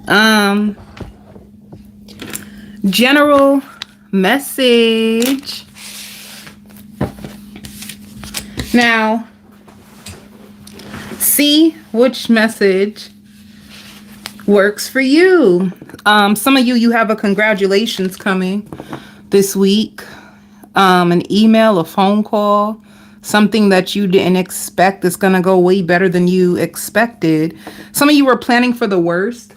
Um, General message. Now, see which message works for you. Some of you have a congratulations coming this week. An email, a phone call, something that you didn't expect is going to go way better than you expected. Some of you were planning for the worst.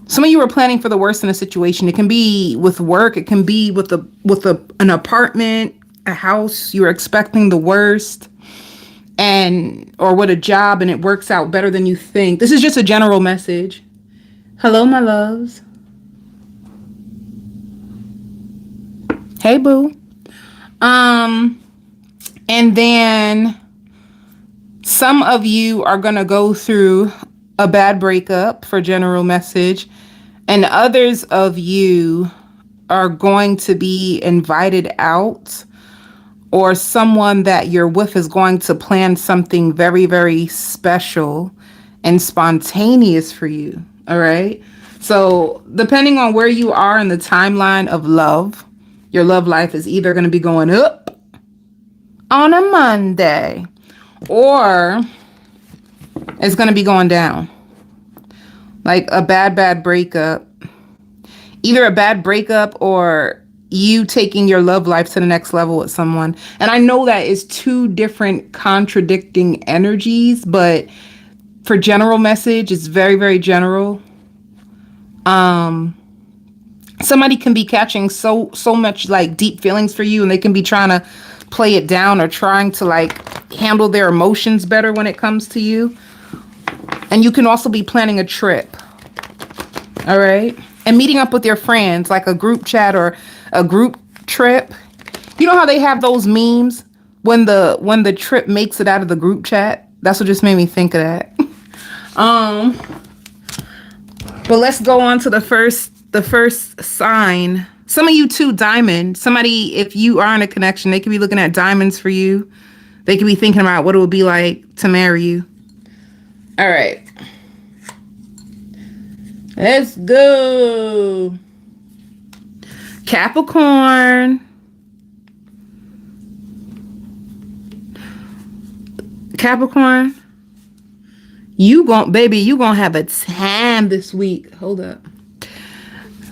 Some of you are planning for the worst in a situation. It can be with work. It can be with an apartment, a house. You're expecting the worst, or with a job, and it works out better than you think. This is just a general message. Hello, my loves. Hey, boo. And then some of you are gonna go through a bad breakup for general message, and others of you are going to be invited out, or someone that you're with is going to plan something very, very special and spontaneous for you. All right. So depending on where you are in the timeline of love, your love life is either going to be going up on a Monday, or it's going to be going down. Like a bad breakup. Either a bad breakup or you taking your love life to the next level with someone. And I know that is two different contradicting energies, but for general message, it's very, very general. Somebody can be catching so much like deep feelings for you, and they can be trying to play it down or trying to like handle their emotions better when it comes to you. And you can also be planning a trip. All right. And meeting up with your friends, like a group chat or a group trip. You know how they have those memes when the trip makes it out of the group chat? That's what just made me think of that. But let's go on to the first sign. Some of you too, diamond. Somebody, if you are in a connection, they could be looking at diamonds for you. They could be thinking about what it would be like to marry you. All right. Let's go. Capricorn. Capricorn. You gonna have a time this week. Hold up.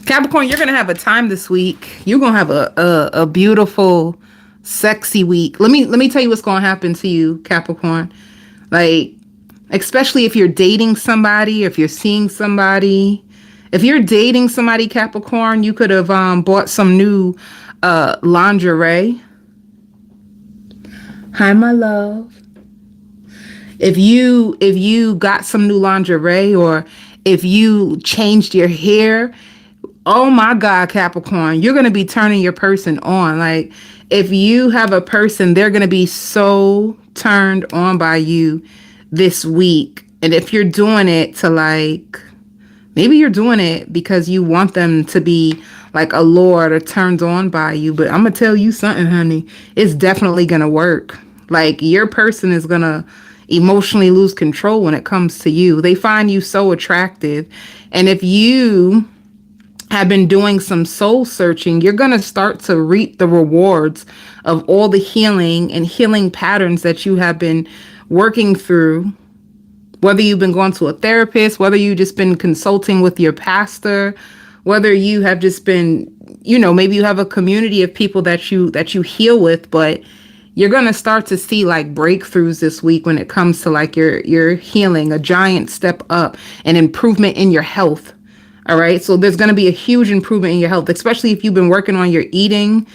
Capricorn, you're gonna have a time this week. You're gonna have a beautiful, sexy week. Let me tell you what's gonna happen to you, Capricorn. Like, especially if you're dating somebody, if you're seeing somebody. If you're dating somebody, Capricorn, you could have bought some new lingerie. Hi, my love. If you got some new lingerie, or if you changed your hair, oh my God, Capricorn, you're going to be turning your person on. Like, if you have a person, they're going to be so turned on by you this week. And if you're doing it to like, maybe you're doing it because you want them to be like allured or turned on by you. But I'm going to tell you something, honey. It's definitely going to work. Like, your person is going to emotionally lose control when it comes to you. They find you so attractive. And if you have been doing some soul searching, you're going to start to reap the rewards of all the healing and healing patterns that you have been working through. Whether you've been going to a therapist, whether you've just been consulting with your pastor, whether you have just been, maybe you have a community of people that you heal with, but you're going to start to see like breakthroughs this week when it comes to like your healing, a giant step up, an improvement in your health. All right. So there's going to be a huge improvement in your health, especially if you've been working on your eating.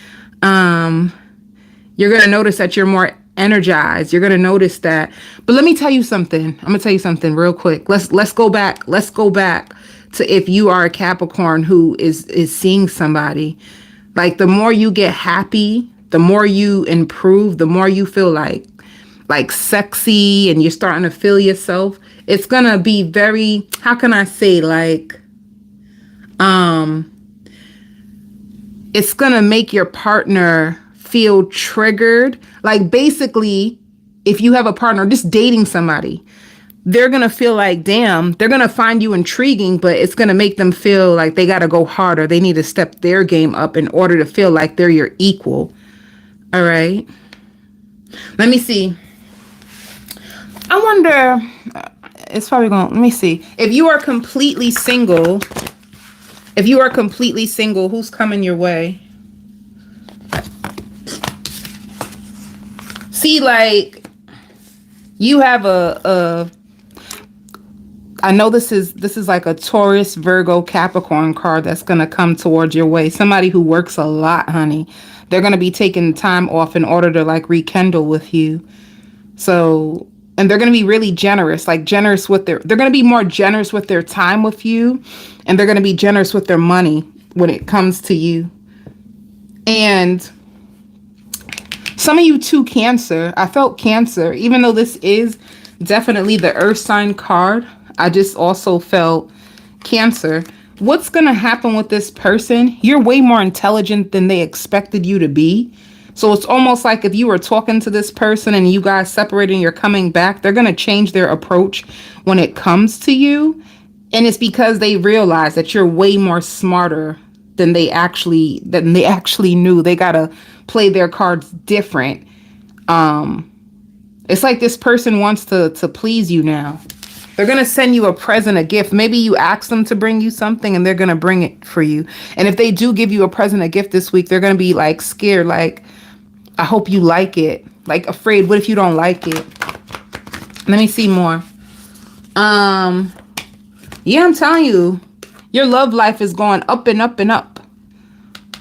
You're going to notice that you're more energized. You're going to notice that. But let me tell you something. I'm going to tell you something real quick. Let's go back. Let's go back to if you are a Capricorn who is seeing somebody. Like, the more you get happy, the more you improve, the more you feel like sexy, and you're starting to feel yourself. It's going to be very, how can I say, like, it's going to make your partner feel triggered. Like, basically, if you have a partner, just dating somebody, they're going to feel like, damn, they're going to find you intriguing, but it's going to make them feel like they got to go harder. They need to step their game up in order to feel like they're your equal. All right. Let me see. I wonder, it's probably going, let me see. If you are completely single, who's coming your way? See, like, you have I know this is like a Taurus, Virgo, Capricorn card that's going to come towards your way. Somebody who works a lot, honey. They're going to be taking time off in order to like rekindle with you. So, and they're going to be really generous, like generous with they're going to be more generous with their time with you. And they're going to be generous with their money when it comes to you. And some of you too, Cancer. I felt Cancer, even though this is definitely the earth sign card. I just also felt Cancer. What's going to happen with this person? You're way more intelligent than they expected you to be. So it's almost like if you were talking to this person and you guys separated and you're coming back, they're going to change their approach when it comes to you. And it's because they realize that you're way more smarter than they actually knew. They got to play their cards different. It's like this person wants to please you now. They're going to send you a present, a gift. Maybe you ask them to bring you something and they're going to bring it for you. And if they do give you a present, a gift this week, they're going to be like scared. Like, I hope you like it. Like afraid. What if you don't like it? Let me see more. Yeah, I'm telling you, your love life is going up and up and up.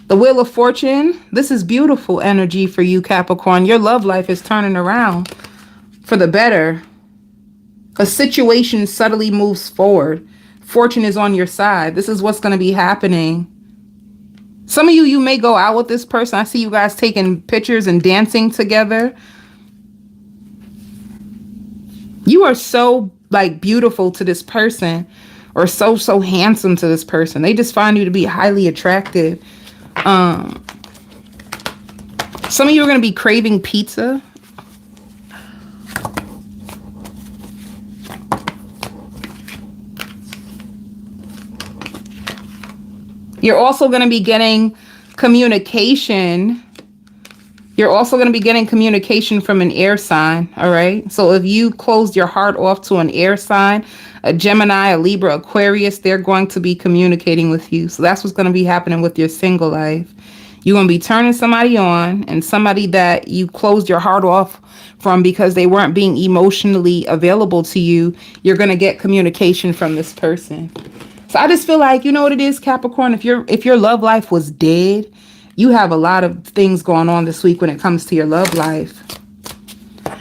The Wheel of Fortune. This is beautiful energy for you, Capricorn. Your love life is turning around for the better. A situation subtly moves forward. Fortune is on your side. This is what's going to be happening. Some of you may go out with this person. I see you guys taking pictures and dancing together. You are so like beautiful to this person, or so handsome to this person. They just find you to be highly attractive. Some of you are going to be craving pizza. You're also going to be getting communication. You're also going to be getting communication from an air sign. All right. So if you closed your heart off to an air sign, a Gemini, a Libra, Aquarius, they're going to be communicating with you. So that's what's going to be happening with your single life. You're going to be turning somebody on, and somebody that you closed your heart off from because they weren't being emotionally available to you. You're going to get communication from this person. So I just feel like, you know what it is, Capricorn, if your love life was dead, you have a lot of things going on this week when it comes to your love life.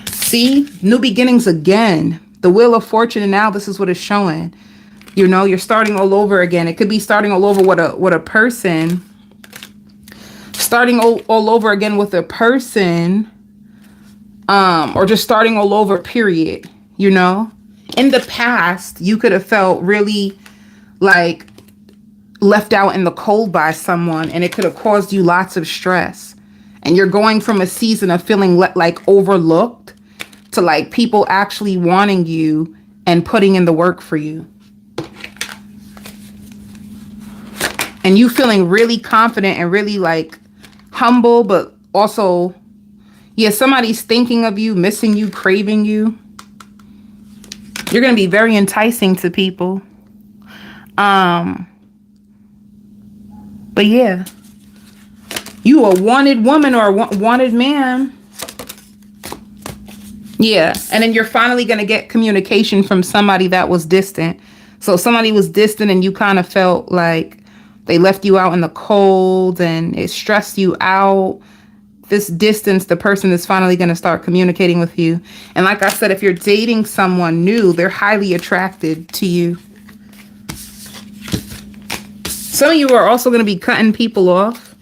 See, new beginnings again. The Wheel of Fortune, and now this is what it's showing. You know, you're starting all over again. It could be starting all over with a person. Starting all over again with a person. Or just starting all over, period. You know, in the past, you could have felt really like left out in the cold by someone, and it could have caused you lots of stress. And you're going from a season of feeling like overlooked to like people actually wanting you and putting in the work for you. And you feeling really confident and really like humble, but also, yeah, somebody's thinking of you, missing you, craving you. You're going to be very enticing to people. But yeah, you a wanted woman or a wanted man. Yeah. And then you're finally going to get communication from somebody that was distant. So somebody was distant and you kind of felt like they left you out in the cold and it stressed you out. This distance, the person is finally going to start communicating with you. And like I said, if you're dating someone new, they're highly attracted to you. Some of you are also going to be cutting people off.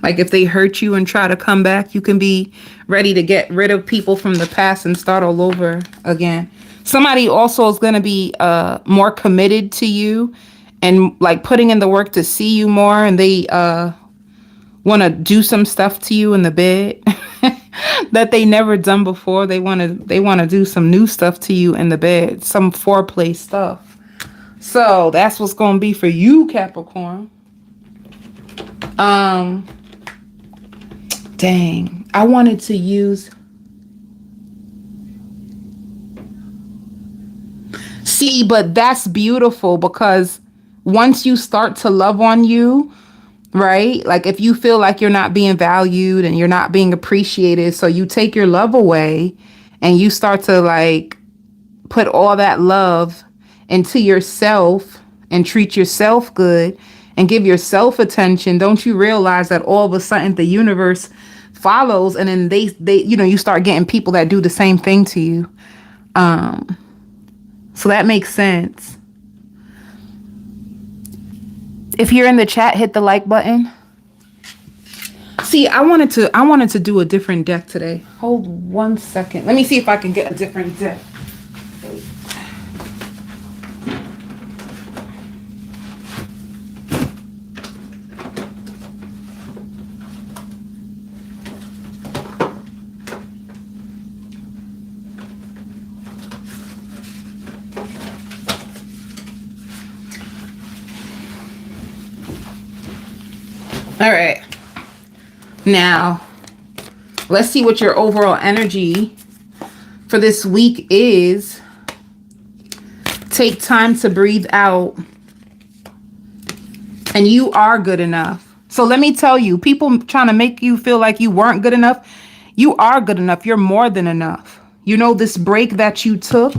Like if they hurt you and try to come back, you can be ready to get rid of people from the past and start all over again. Somebody also is going to be more committed to you and like putting in the work to see you more. And they want to do some stuff to you in the bed. that they never done before. They want to do some new stuff to you in the bed, some foreplay stuff. So that's what's going to be for you, Capricorn. Dang, I wanted to use. See, but that's beautiful because once you start to love on you, right? Like if you feel like you're not being valued and you're not being appreciated, so you take your love away and you start to like put all that love into yourself and treat yourself good and give yourself attention. Don't you realize that all of a sudden the universe follows, and then they you start getting people that do the same thing to you. So that makes sense. If you're in the chat, hit the like button. See, I wanted to do a different deck today. Hold 1 second. Let me see if I can get a different deck. All right. Now, let's see what your overall energy for this week is. Take time to breathe out. And you are good enough. So let me tell you, people trying to make you feel like you weren't good enough, you are good enough. You're more than enough. You know, this break that you took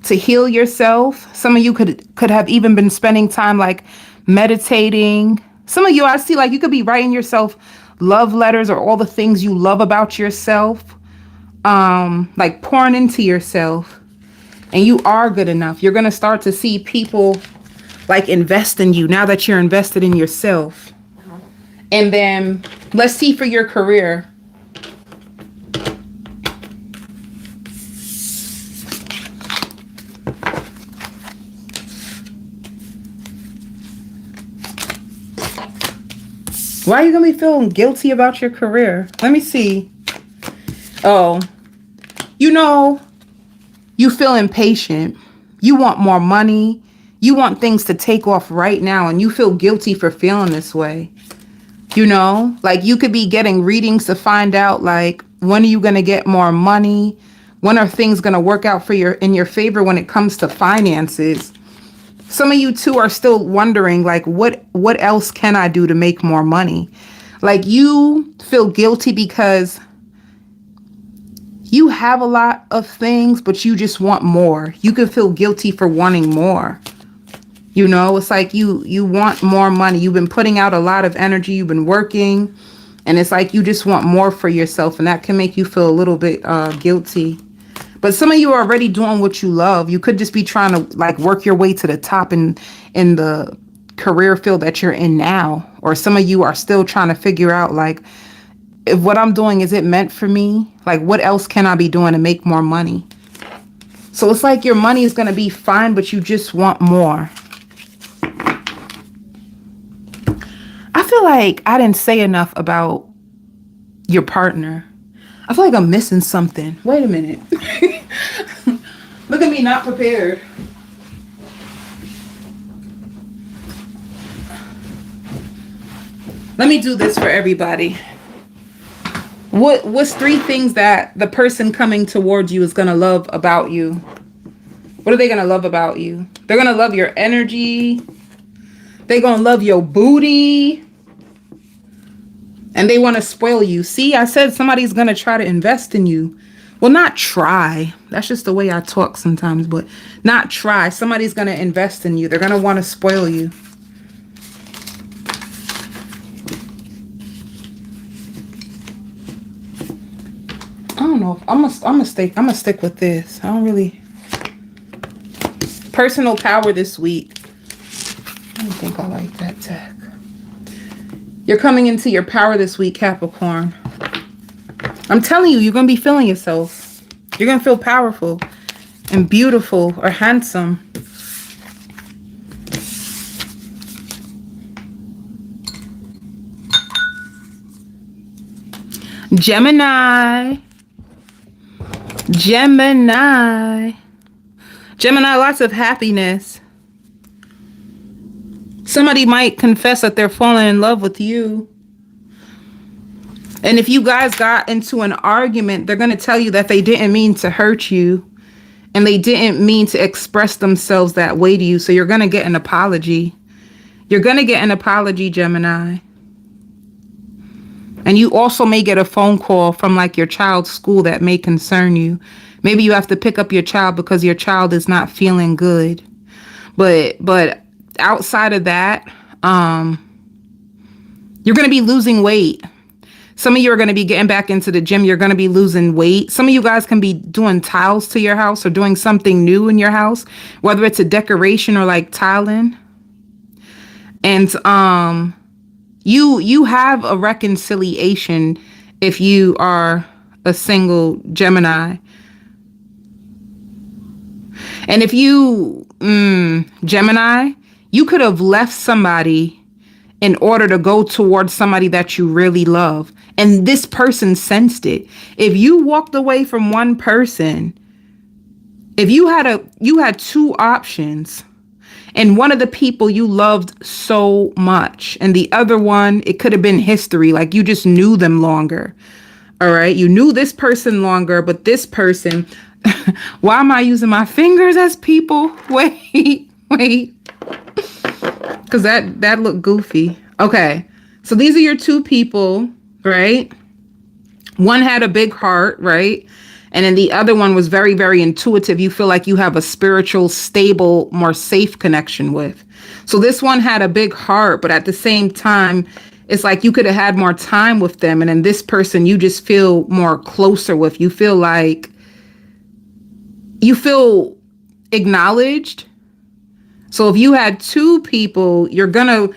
to heal yourself, some of you could have even been spending time like meditating. Some of you, I see like you could be writing yourself love letters or all the things you love about yourself, like pouring into yourself. And you are good enough. You're going to start to see people like invest in you now that you're invested in yourself. And then let's see for your career. Why are you going to be feeling guilty about your career? Let me see. Oh, you feel impatient. You want more money. You want things to take off right now, and you feel guilty for feeling this way. Like you could be getting readings to find out like, when are you going to get more money? When are things going to work out in your favor when it comes to finances? Some of you too are still wondering like, what else can I do to make more money? Like you feel guilty because you have a lot of things, but you just want more. You can feel guilty for wanting more. It's like you want more money. You've been putting out a lot of energy. You've been working, and it's like you just want more for yourself, and that can make you feel a little bit guilty. But some of you are already doing what you love. You could just be trying to like work your way to the top in the career field that you're in now. Or some of you are still trying to figure out like, if what I'm doing, is it meant for me? Like, what else can I be doing to make more money? So it's like your money is going to be fine, but you just want more. I feel like I didn't say enough about your partner. I feel like I'm missing something. Wait a minute. Look at me, not prepared. Let me do this for everybody. What's 3 things that the person coming towards you is going to love about you? What are they going to love about you? They're going to love your energy. They're going to love your booty. And they want to spoil you. See, I said somebody's going to try to invest in you. Well, not try. That's just the way I talk sometimes, but not try. Somebody's going to invest in you. They're going to want to spoil you. I don't know. I'm gonna stick with this. I don't really. Personal power this week. I don't think I like that tag. You're coming into your power this week, Capricorn. I'm telling you, you're going to be feeling yourself. You're going to feel powerful and beautiful or handsome. Gemini. Gemini. Gemini, lots of happiness. Somebody might confess that they're falling in love with you. And if you guys got into an argument, they're going to tell you that they didn't mean to hurt you. And they didn't mean to express themselves that way to you. So you're going to get an apology. You're going to get an apology, Gemini. And you also may get a phone call from like your child's school that may concern you. Maybe you have to pick up your child because your child is not feeling good. But outside of that, you're going to be losing weight. Some of you are going to be getting back into the gym. You're going to be losing weight. Some of you guys can be doing tiles to your house or doing something new in your house, whether it's a decoration or like tiling. And you have a reconciliation if you are a single Gemini. And if you, Gemini, you could have left somebody in order to go towards somebody that you really love. And this person sensed it. If you walked away from one person, if you had two options, and one of the people you loved so much, and the other one, it could have been history, like you just knew them longer. All right, you knew this person longer, but this person, why am I using my fingers as people? Wait. Because that looked goofy. Okay, so these are your two people, right? One had a big heart, right? And then the other one was very, very intuitive. You feel like you have a spiritual, stable, more safe connection with. So this one had a big heart, but at the same time, it's like you could have had more time with them. And then this person, you just feel more closer with. You feel like you feel acknowledged. So if you had two people, you're going to,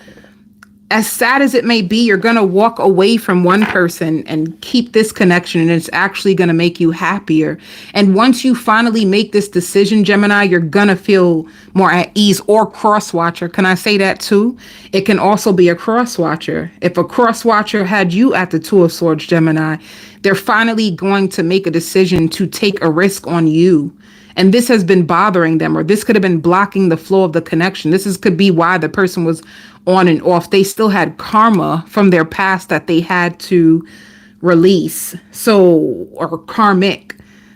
as sad as it may be, you're going to walk away from one person and keep this connection. And it's actually going to make you happier. And once you finally make this decision, Gemini, you're going to feel more at ease. Or cross watcher. Can I say that too? It can also be a cross watcher. If a cross watcher had you at the Two of Swords, Gemini, they're finally going to make a decision to take a risk on you. And this has been bothering them, or this could have been blocking the flow of the connection. Could be why the person was on and off. They still had karma from their past that they had to release. So, or karmic,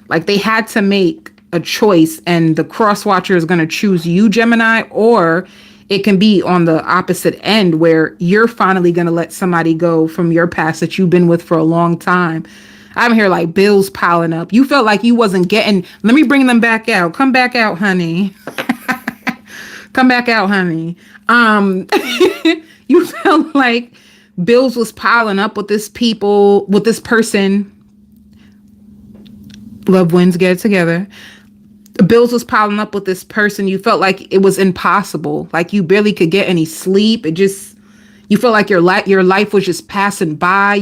like they had to make a choice, and the cross watcher is going to choose you, Gemini, or it can be on the opposite end where you're finally going to let somebody go from your past that you've been with for a long time. I'm here like bills piling up. You felt like you wasn't getting, let me bring them back out. Come back out, honey. Come back out, honey. You felt like bills was piling up with this person. Loved ones get together. Bills was piling up with this person. You felt like it was impossible. Like you barely could get any sleep. You felt like your life was just passing by.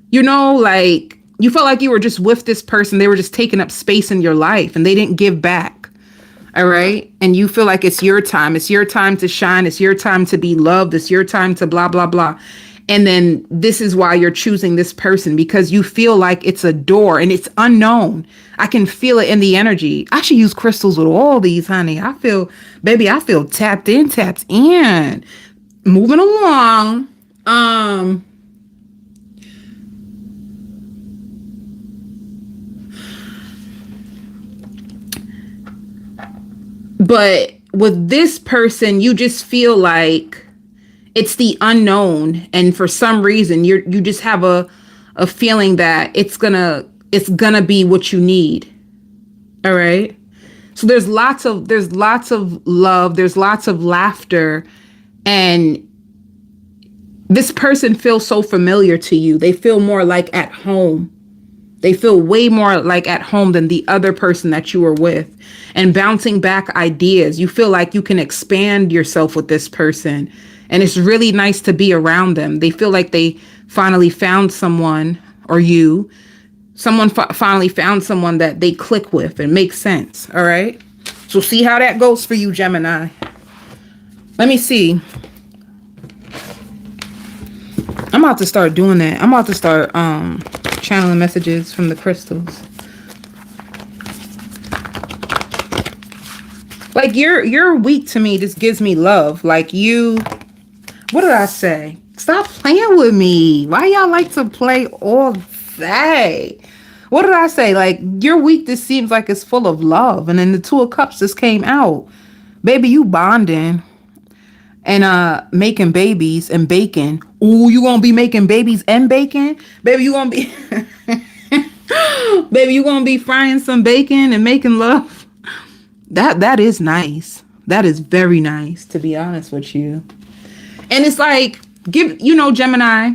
Like you felt like you were just with this person. They were just taking up space in your life and they didn't give back. All right. And you feel like it's your time. It's your time to shine. It's your time to be loved. It's your time to blah, blah, blah. And then this is why you're choosing this person, because you feel like it's a door and it's unknown. I can feel it in the energy. I should use crystals with all these, honey. I feel tapped in. Moving along. But with this person, you just feel like it's the unknown. And for some reason, you just have a feeling that it's gonna be what you need. All right. So there's lots of love. There's lots of laughter. And this person feels so familiar to you. They feel more like at home. They feel way more like at home than the other person that you were with. And bouncing back ideas. You feel like you can expand yourself with this person. And it's really nice to be around them. They feel like they finally found someone, or someone finally found someone that they click with and makes sense. All right. So see how that goes for you, Gemini. Let me see. I'm about to start doing that. I'm about to start channeling messages from the crystals. Like your week to me just gives me love. Like you, what did I say? Stop playing with me. Why y'all like to play all day? What did I say? Like your week just seems like it's full of love. And then the Two of Cups just came out. Baby, you bonding and making babies and baking. Ooh, you gonna be making babies and bacon? Baby, you gonna be baby, you gonna be frying some bacon and making love? That is nice. That is very nice, to be honest with you. And it's like, Gemini,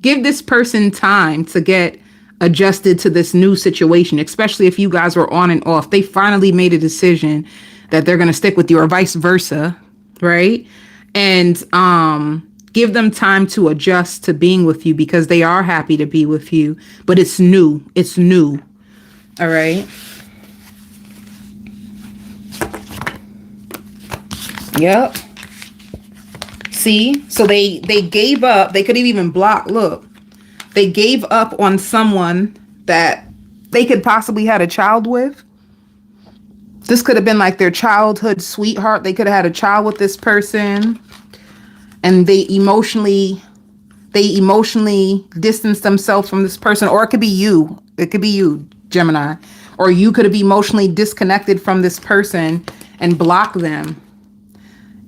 give this person time to get adjusted to this new situation, especially if you guys were on and off. They finally made a decision that they're going to stick with you, or vice versa, right? And give them time to adjust to being with you, because they are happy to be with you, but it's new. It's new. All right. Yep. See, so they gave up. They could have even blocked. Look, they gave up on someone that they could possibly had a child with. This could have been like their childhood sweetheart. They could have had a child with this person, and they emotionally distanced themselves from this person. Or it could be you. It could be you, Gemini. Or you could have emotionally disconnected from this person and blocked them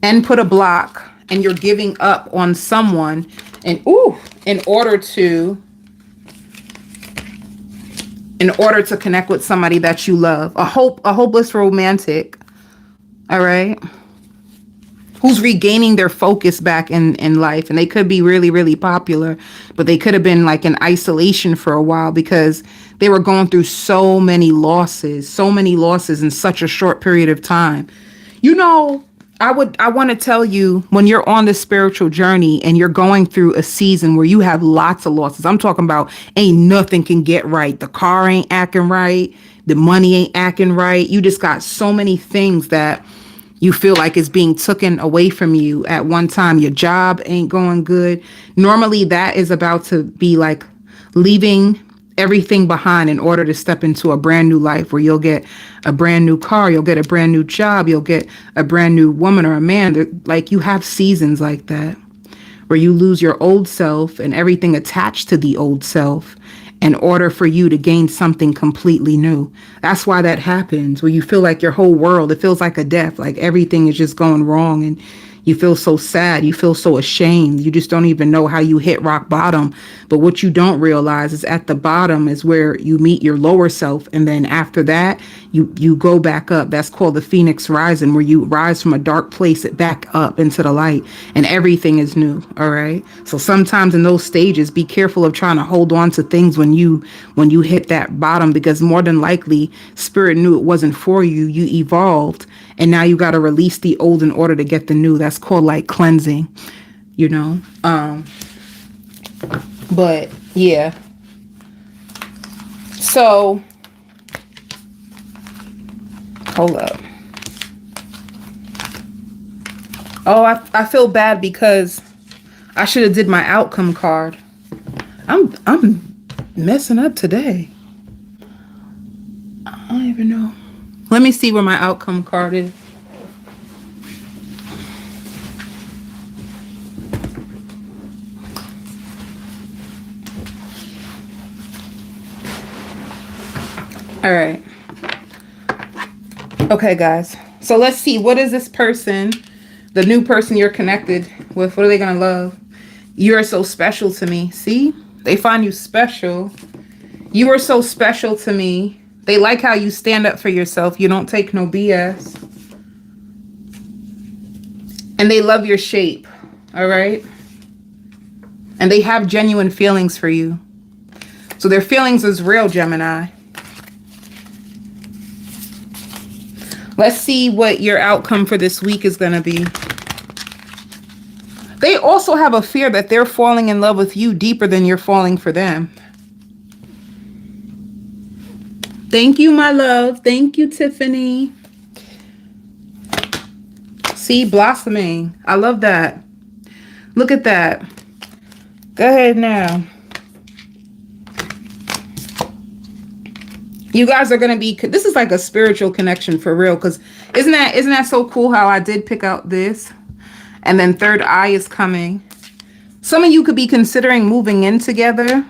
and put a block, and you're giving up on someone and in order to connect with somebody that you love. A hopeless romantic. All right. Who's regaining their focus back in life. And they could be really, really popular, but they could have been like in isolation for a while because they were going through so many losses in such a short period of time. I want to tell you, when you're on this spiritual journey and you're going through a season where you have lots of losses, I'm talking about ain't nothing can get right. The car ain't acting right. The money ain't acting right. You just got so many things that you feel like is being taken away from you at one time. Your job ain't going good. Normally that is about to be like leaving everything behind in order to step into a brand new life where you'll get a brand new car, you'll get a brand new job, you'll get a brand new woman or a man. Like you have seasons like that where you lose your old self and everything attached to the old self in order for you to gain something completely new. That's why that happens, where you feel like your whole world, it feels like a death, like everything is just going wrong and you feel so sad, you feel so ashamed, you just don't even know how you hit rock bottom. But what you don't realize is at the bottom is where you meet your lower self, and then after that, you go back up. That's called the Phoenix rising, where you rise from a dark place back up into the light, and everything is new. All right. So sometimes in those stages, be careful of trying to hold on to things when you hit that bottom, because more than likely, Spirit knew it wasn't for you. You evolved, and now you got to release the old in order to get the new. That's called like cleansing, but yeah. So hold up. Oh, I feel bad because I should have did my outcome card. I'm messing up today. I don't even know. Let me see where my outcome card is. All right. Okay, guys. So let's see. What is this person, the new person you're connected with? What are they going to love? You're so special to me. See? They find you special. You are so special to me. They like how you stand up for yourself. You don't take no BS. And they love your shape. All right? And they have genuine feelings for you. So their feelings is real, Gemini. Let's see what your outcome for this week is going to be. They also have a fear that they're falling in love with you deeper than you're falling for them. Thank you, my love. Thank you, Tiffany. See, blossoming. I love that. Look at that. Go ahead now. You guys are going to be, this is like a spiritual connection for real. Because isn't that so cool how I did pick out this? And then third eye is coming. Some of you could be considering moving in together.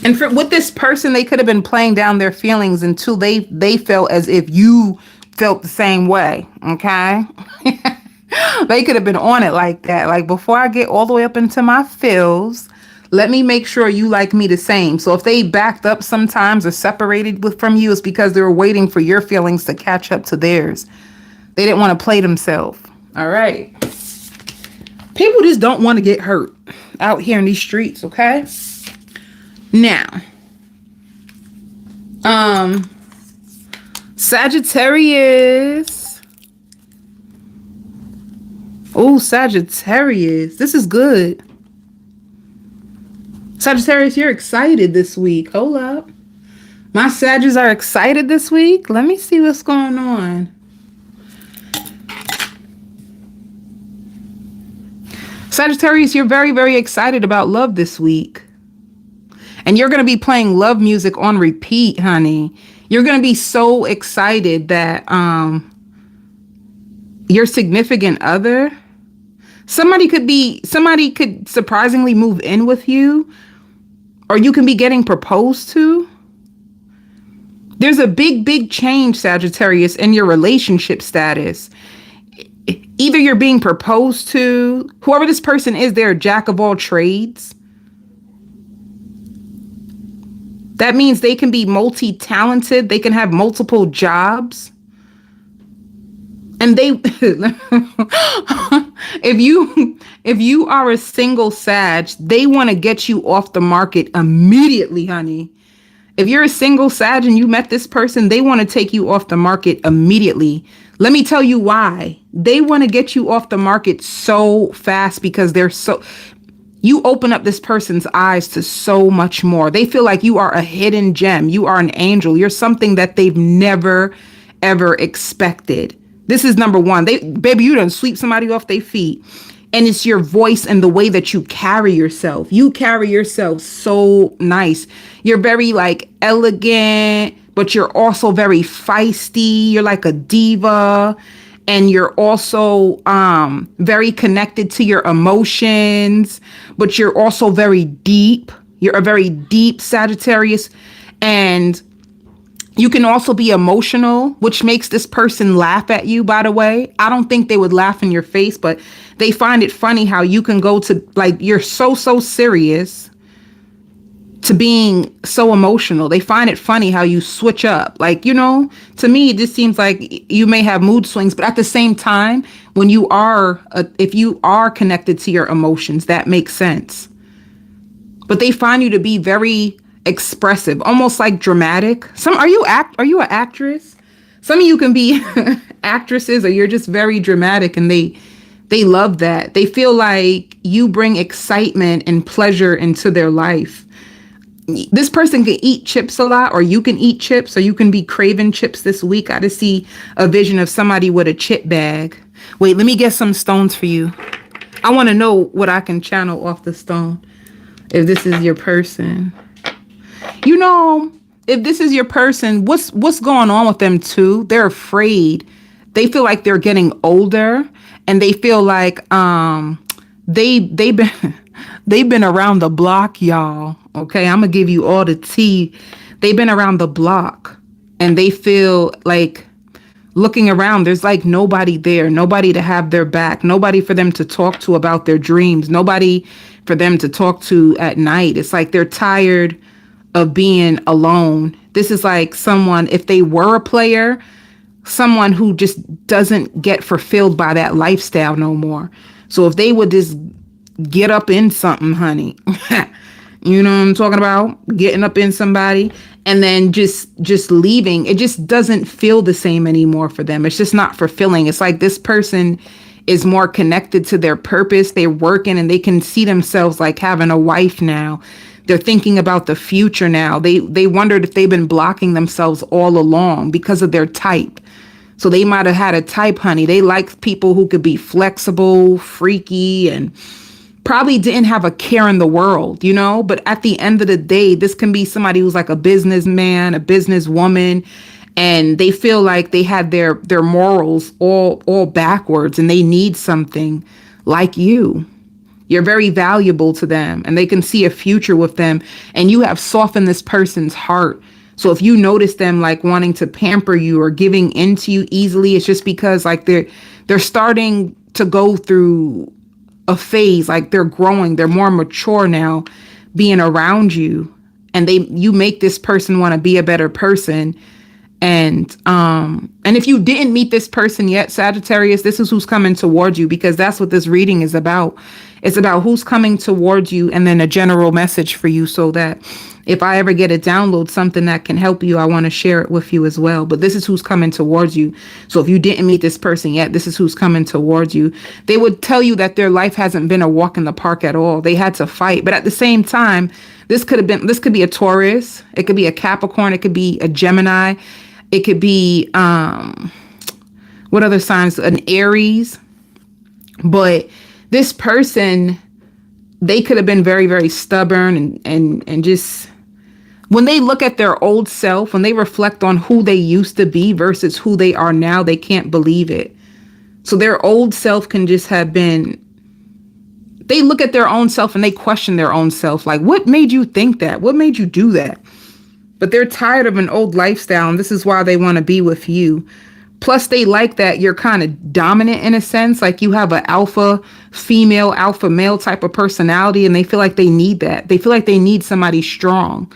And with this person, they could have been playing down their feelings until they felt as if you felt the same way. Okay. They could have been on it like that. Like, before I get all the way up into my feels, let me make sure you like me the same. So if they backed up sometimes or separated from you, it's because they were waiting for your feelings to catch up to theirs. They didn't want to play themselves. All right. People just don't want to get hurt out here in these streets. Okay. Now, Sagittarius. Oh, Sagittarius. This is good. Sagittarius, you're excited this week. Hold up. My Sagittarius are excited this week. Let me see what's going on. Sagittarius, you're very, very excited about love this week. And you're going to be playing love music on repeat, honey. You're going to be so excited that your significant other, somebody could surprisingly move in with you, or you can be getting proposed to. There's a big, big change, Sagittarius, in your relationship status. Either you're being proposed to, whoever this person is, they're a jack of all trades. That means they can be multi-talented. They can have multiple jobs. And if you are a single Sag, they want to get you off the market immediately, honey. If you're a single Sag and you met this person, they want to take you off the market immediately. Let me tell you why. They want to get you off the market so fast because you open up this person's eyes to so much more. They feel like you are a hidden gem. You are an angel. You're something that they've never, ever expected. This is number one. Baby, you done sweep somebody off their feet. And it's your voice and the way that you carry yourself. You carry yourself so nice. You're very elegant, but you're also very feisty. You're like a diva. And you're also very connected to your emotions, but you're also very deep. You're a very deep Sagittarius. And you can also be emotional, which makes this person laugh at you, by the way. I don't think they would laugh in your face, but they find it funny how you can go to, you're so serious to being so emotional. They find it funny how you switch up. To me, it just seems like you may have mood swings, but at the same time, when if you are connected to your emotions, that makes sense. But they find you to be very expressive, almost like dramatic. Are you an actress? Some of you can be actresses, or you're just very dramatic, and they love that. They feel like you bring excitement and pleasure into their life. This person can eat chips a lot, or you can eat chips, or you can be craving chips this week. I just see a vision of somebody with a chip bag. Wait, let me get some stones for you. I want to know what I can channel off the stone. If this is your person. If this is your person, what's going on with them too? They're afraid. They feel like they're getting older, and they feel like they've been around the block, y'all. Okay, I'm gonna give you all the tea. They've been around the block, and they feel like looking around, there's nobody there, nobody to have their back, nobody for them to talk to about their dreams, nobody for them to talk to at night. It's like they're tired of being alone. This is like someone, if they were a player, someone who just doesn't get fulfilled by that lifestyle no more. So if they would just get up in something, honey, you know what I'm talking about? Getting up in somebody and then just leaving. It just doesn't feel the same anymore for them. It's just not fulfilling. It's like this person is more connected to their purpose. They're working and they can see themselves like having a wife now. They're thinking about the future now. They wondered if they've been blocking themselves all along because of their type. So they might have had a type, honey. They like people who could be flexible, freaky, and probably didn't have a care in the world, you know? But at the end of the day, this can be somebody who's like a businessman, a businesswoman, and they feel like they had their morals all backwards, and they need something like you. You're very valuable to them, and they can see a future with them, and you have softened this person's heart. So if you notice them like wanting to pamper you or giving into you easily, it's just because like they're starting to go through a phase, like they're growing, they're more mature now being around you, and you make this person want to be a better person. And if you didn't meet this person yet, Sagittarius, this is who's coming towards you, because that's what this reading is about. It's about who's coming towards you, and then a general message for you, so that if I ever get a download, something that can help you, I want to share it with you as well. But this is who's coming towards you. So if you didn't meet this person yet, this is who's coming towards you. They would tell you that their life hasn't been a walk in the park at all. They had to fight. But at the same time, this could be a Taurus. It could be a Capricorn. It could be a Gemini. It could be, what other signs? An Aries. But this person, they could have been very, very stubborn and just, when they look at their old self, when they reflect on who they used to be versus who they are now, they can't believe it. So their old self can just have been, they look at their own self and they question their own self. Like, what made you think that? What made you do that? But they're tired of an old lifestyle, and this is why they want to be with you. Plus, they like that you're kind of dominant in a sense, like you have an alpha female, alpha male type of personality, and they feel like they need that. They feel like they need somebody strong.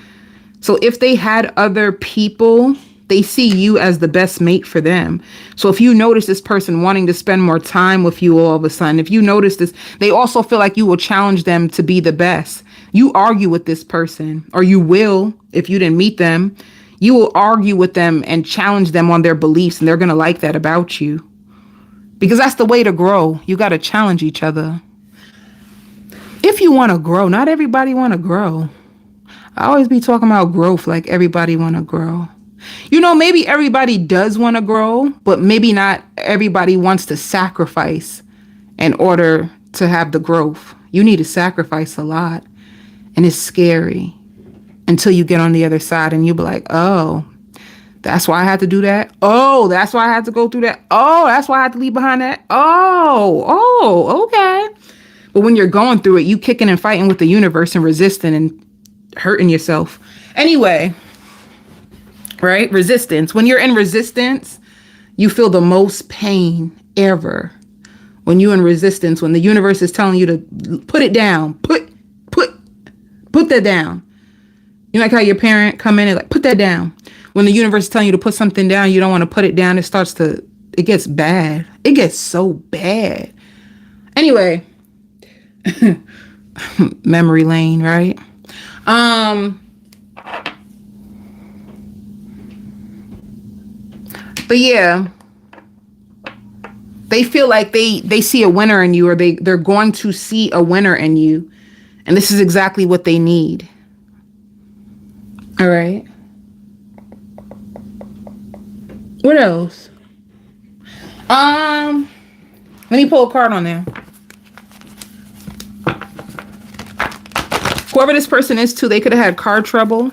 So if they had other people, they see you as the best mate for them. So if you notice this person wanting to spend more time with you all of a sudden, if you notice this, they also feel like you will challenge them to be the best. You argue with this person, or you will, if you didn't meet them, you will argue with them and challenge them on their beliefs, and they're going to like that about you. Because that's the way to grow. You got to challenge each other. If you want to grow, not everybody want to grow. I always be talking about growth like everybody want to grow. You know, maybe everybody does want to grow, but maybe not everybody wants to sacrifice in order to have the growth. You need to sacrifice a lot, and it's scary until you get on the other side and you'll be like, oh, that's why I had to do that. Oh, that's why I had to go through that. Oh, that's why I had to leave behind that. Oh, okay. But when you're going through it, you kicking and fighting with the universe and resisting and hurting yourself. Anyway, right? Resistance. When you're in resistance, you feel the most pain ever. When you're in resistance, when the universe is telling you to put it down, put that down. You know, like how your parent come in and like, put that down. When the universe is telling you to put something down, you don't want to put it down. It gets bad. It gets so bad. Anyway, memory lane, right? But yeah, they feel like they see a winner in you, or they're going to see a winner in you. And this is exactly what they need. All right. What else? Let me pull a card on there. Whoever this person is too, they could have had car trouble.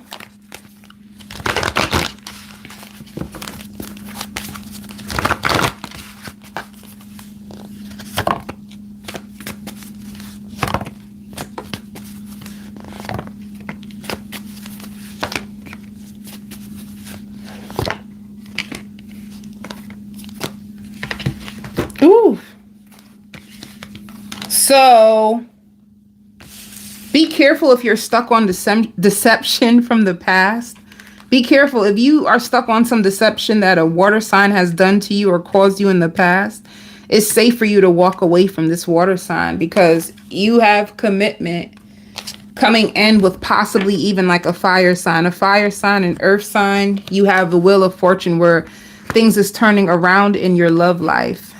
Ooh. So be careful if you're stuck on deception from the past. Be careful if you are stuck on some deception that a water sign has done to you or caused you in the past. It's safe for you to walk away from this water sign, because you have commitment coming in with possibly even like a fire sign, an earth sign. You have the wheel of fortune where things is turning around in your love life.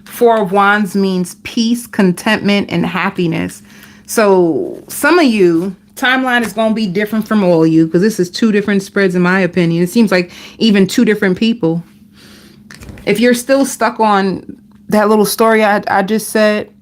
Four of Wands means peace, contentment, and happiness. So some of you, timeline is going to be different from all of you, because this is two different spreads in my opinion. It seems like even two different people. If you're still stuck on that little story I just said,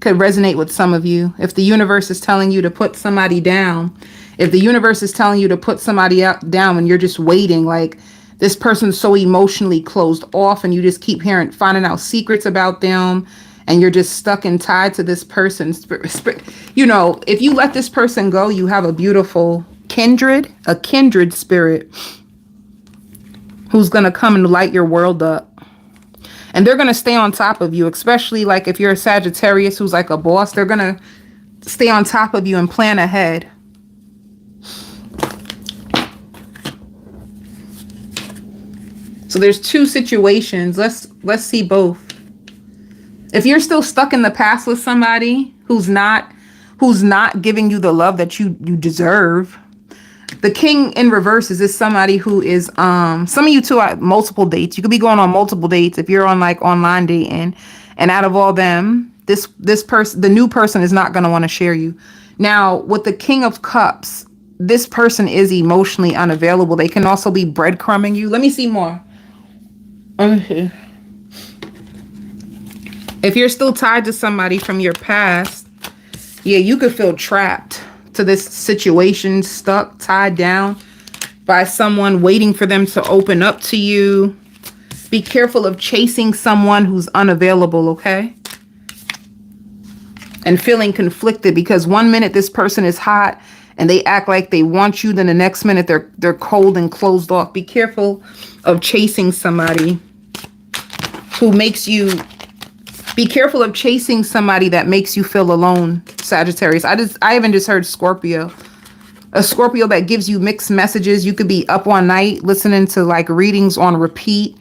could resonate with some of you. If the universe is telling you to put somebody down, if the universe is telling you to put somebody down and you're just waiting, like this person's so emotionally closed off and you just keep finding out secrets about them and you're just stuck and tied to this person. You know, if you let this person go, you have a beautiful a kindred spirit who's going to come and light your world up. And they're going to stay on top of you, especially like if you're a Sagittarius who's like a boss, they're going to stay on top of you and plan ahead. So there's two situations. Let's see both. If you're still stuck in the past with somebody who's not giving you the love that you deserve, the king in reverse is somebody who is some of you two are multiple dates. You could be going on multiple dates if you're on like online dating, and out of all them, this person, the new person, is not going to want to share you. Now with the King of Cups, this person is emotionally unavailable. They can also be breadcrumbing you. Let me see more. Okay. If you're still tied to somebody from your past, yeah, you could feel trapped to this situation, stuck, tied down by someone, waiting for them to open up to you. Be careful of chasing someone who's unavailable, okay? And feeling conflicted, because one minute this person is hot and they act like they want you, then the next minute they're cold and closed off. Be careful of chasing somebody who makes you... Be careful of chasing somebody that makes you feel alone, Sagittarius. I even just heard Scorpio. A Scorpio that gives you mixed messages. You could be up all night listening to like readings on repeat,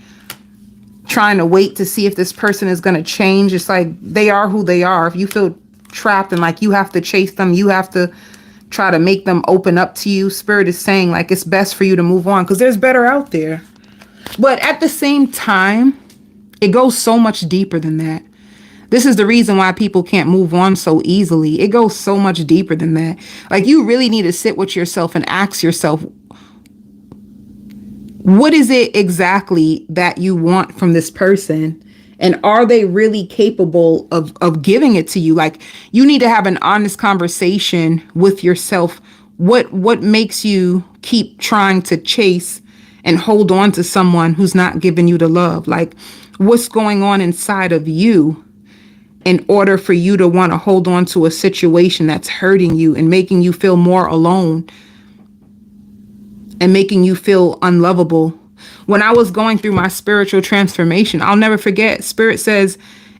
trying to wait to see if this person is going to change. It's like they are who they are. If you feel trapped and like you have to chase them, you have to try to make them open up to you, Spirit is saying like it's best for you to move on because there's better out there. But at the same time, it goes so much deeper than that. This is the reason why people can't move on so easily. It goes so much deeper than that. Like, you really need to sit with yourself and ask yourself, what is it exactly that you want from this person? And are they really capable of giving it to you? Like, you need to have an honest conversation with yourself. What makes you keep trying to chase and hold on to someone who's not giving you the love? Like, what's going on inside of you in order for you to want to hold on to a situation that's hurting you and making you feel more alone and making you feel unlovable? When I was going through my spiritual transformation, I'll never forget, Spirit says,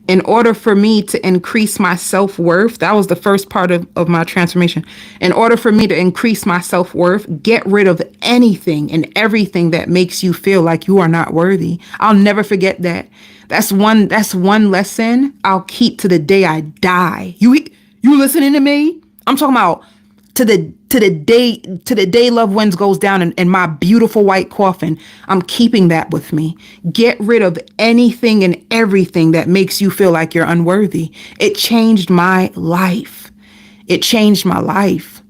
in order for me to increase my self-worth, that was the first part of my transformation. In order for me to increase my self-worth, get rid of anything and everything that makes you feel like you are not worthy. I'll never forget that. That's one lesson I'll keep to the day I die. You listening to me? I'm talking about to the day loved ones goes down in my beautiful white coffin. I'm keeping that with me. Get rid of anything and everything that makes you feel like you're unworthy. It changed my life. It changed my life.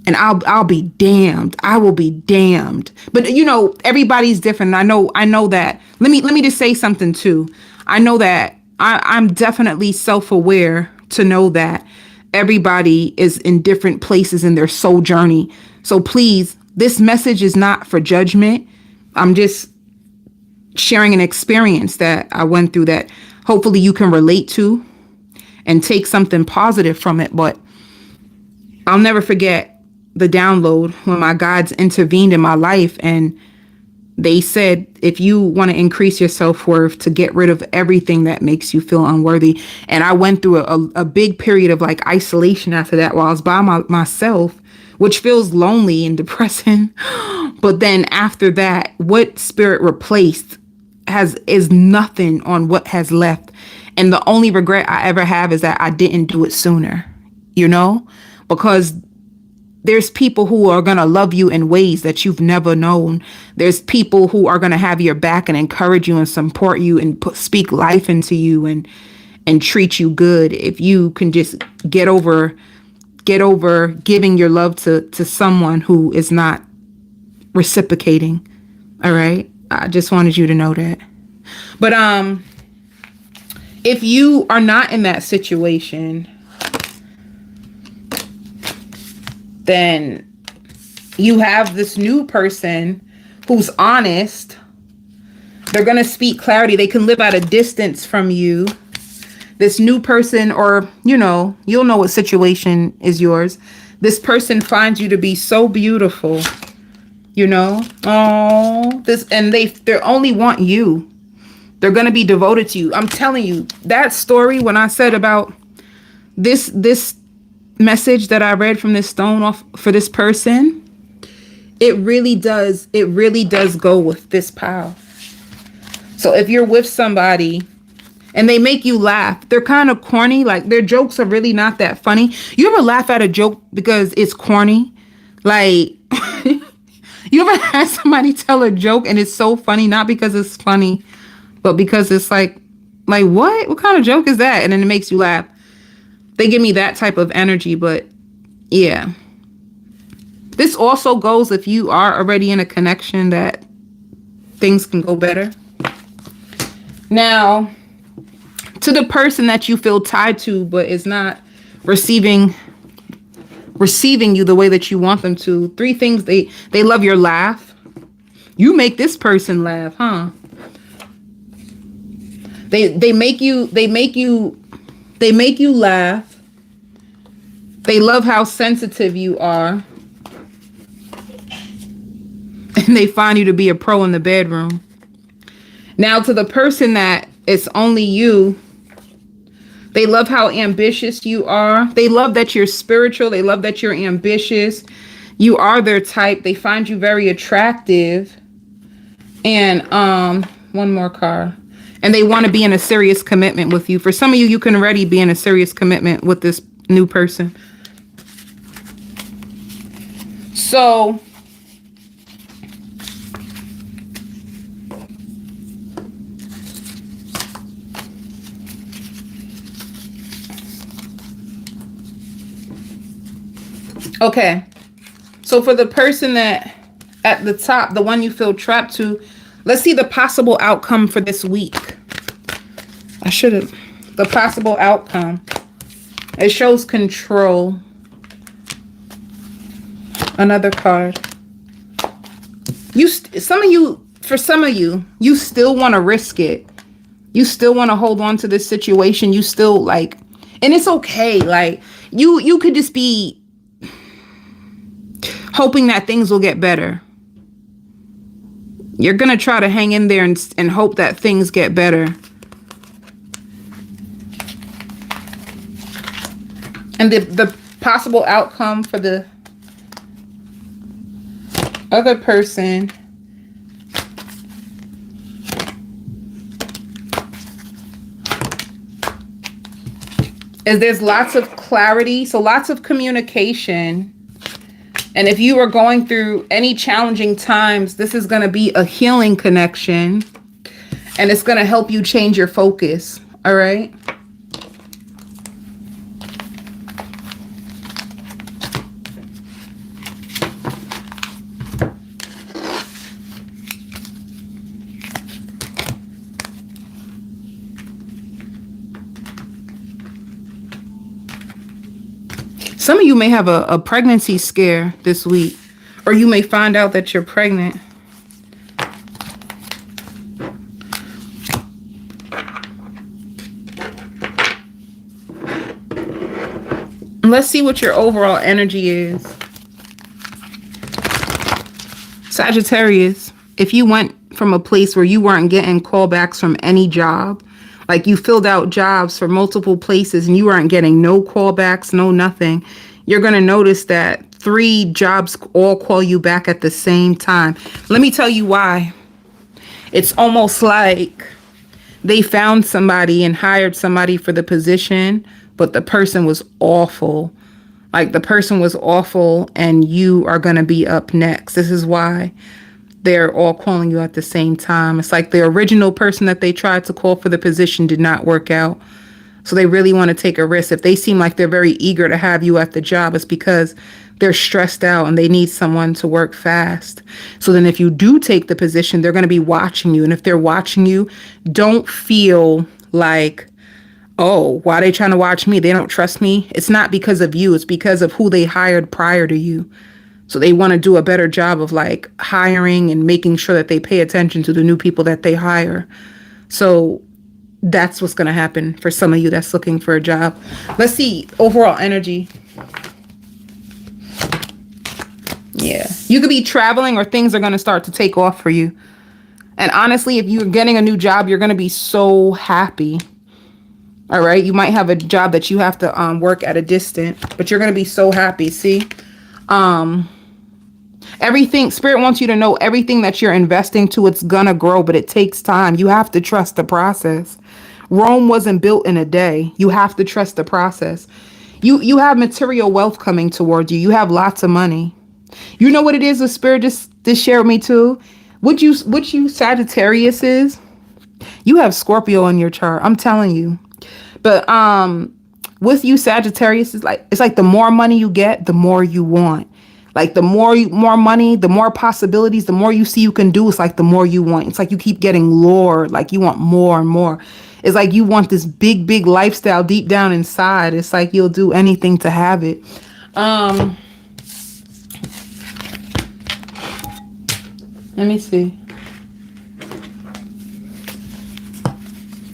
And I'll be damned. I will be damned. But you know, everybody's different. I know that. Let me just say something too. I know that I'm definitely self-aware to know that everybody is in different places in their soul journey. So please, this message is not for judgment. I'm just sharing an experience that I went through that hopefully you can relate to and take something positive from it. But I'll never forget the download when my guides intervened in my life, and they said, if you want to increase your self-worth, to get rid of everything that makes you feel unworthy. And I went through a big period of like isolation after that, while I was by myself, which feels lonely and depressing. But then after that, what Spirit replaced is nothing on what has left. And the only regret I ever have is that I didn't do it sooner, because there's people who are going to love you in ways that you've never known. There's people who are going to have your back and encourage you and support you and speak life into you and treat you good. If you can just get over giving your love to someone who is not reciprocating. All right. I just wanted you to know that. But if you are not in that situation, then you have this new person who's honest. They're going to speak clarity. They can live at a distance from you. This new person, or, you know, you'll know what situation is yours. This person finds you to be so beautiful, you know. Oh, and they only want you. They're going to be devoted to you. I'm telling you, that story, when I said about this message that I read from this stone off for this person, it really does go with this pile. So if you're with somebody and they make you laugh, they're kind of corny, like their jokes are really not that funny. You ever laugh at a joke because it's corny? Like, you ever had somebody tell a joke and it's so funny, not because it's funny, but because it's like what kind of joke is that? And then it makes you laugh. They give me that type of energy. But yeah, this also goes if you are already in a connection that things can go better. Now, to the person that you feel tied to but is not receiving you the way that you want them to, 3 things. They love your laugh. You make this person laugh, huh? They make you laugh. They love how sensitive you are. And they find you to be a pro in the bedroom. Now, to the person that it's only you, they love how ambitious you are. They love that you're spiritual. They love that you're ambitious. You are their type. They find you very attractive. And one more card. And they want to be in a serious commitment with you. For some of you, you can already be in a serious commitment with this new person. So okay, so for the person that at the top, the one you feel trapped to, let's see the possible outcome for this week. The possible outcome. It shows control. Another card. For some of you, you still want to risk it. You still want to hold on to this situation. You still like, and it's okay. Like you could just be hoping that things will get better. You're going to try to hang in there and hope that things get better. And the possible outcome for the other person is there's lots of clarity. So lots of communication. And if you are going through any challenging times, this is going to be a healing connection. And it's going to help you change your focus. All right. Some of you may have a pregnancy scare this week, or you may find out that you're pregnant. Let's see what your overall energy is. Sagittarius, if you went from a place where you weren't getting callbacks from any job, like you filled out jobs for multiple places and you weren't getting no callbacks, no nothing, you're going to notice that 3 jobs all call you back at the same time. Let me tell you why. It's almost like they found somebody and hired somebody for the position, but the person was awful. Like the person was awful and you are going to be up next. This is why they're all calling you at the same time. It's like the original person that they tried to call for the position did not work out. So they really want to take a risk. If they seem like they're very eager to have you at the job, it's because they're stressed out and they need someone to work fast. So then if you do take the position, they're going to be watching you. And if they're watching you, don't feel like, oh, why are they trying to watch me? They don't trust me. It's not because of you. It's because of who they hired prior to you. So they want to do a better job of like hiring and making sure that they pay attention to the new people that they hire. So that's what's going to happen for some of you that's looking for a job. Let's see overall energy. Yeah, you could be traveling or things are going to start to take off for you. And honestly, if you're getting a new job, you're going to be so happy. All right. You might have a job that you have to work at a distance, but you're going to be so happy. See, everything, Spirit wants you to know everything that you're investing to, it's going to grow, but it takes time. You have to trust the process. Rome wasn't built in a day. You have to trust the process. You have material wealth coming towards you. You have lots of money. You know what it is the Spirit just shared with me too? What you Sagittarius is? You have Scorpio in your chart. I'm telling you. But with you Sagittarius, it's like the more money you get, the more you want. Like the more money, the more possibilities, the more you see you can do. It's like the more you want. It's like you keep getting lured, like you want more and more. It's like you want this big, big lifestyle deep down inside. It's like you'll do anything to have it. Let me see.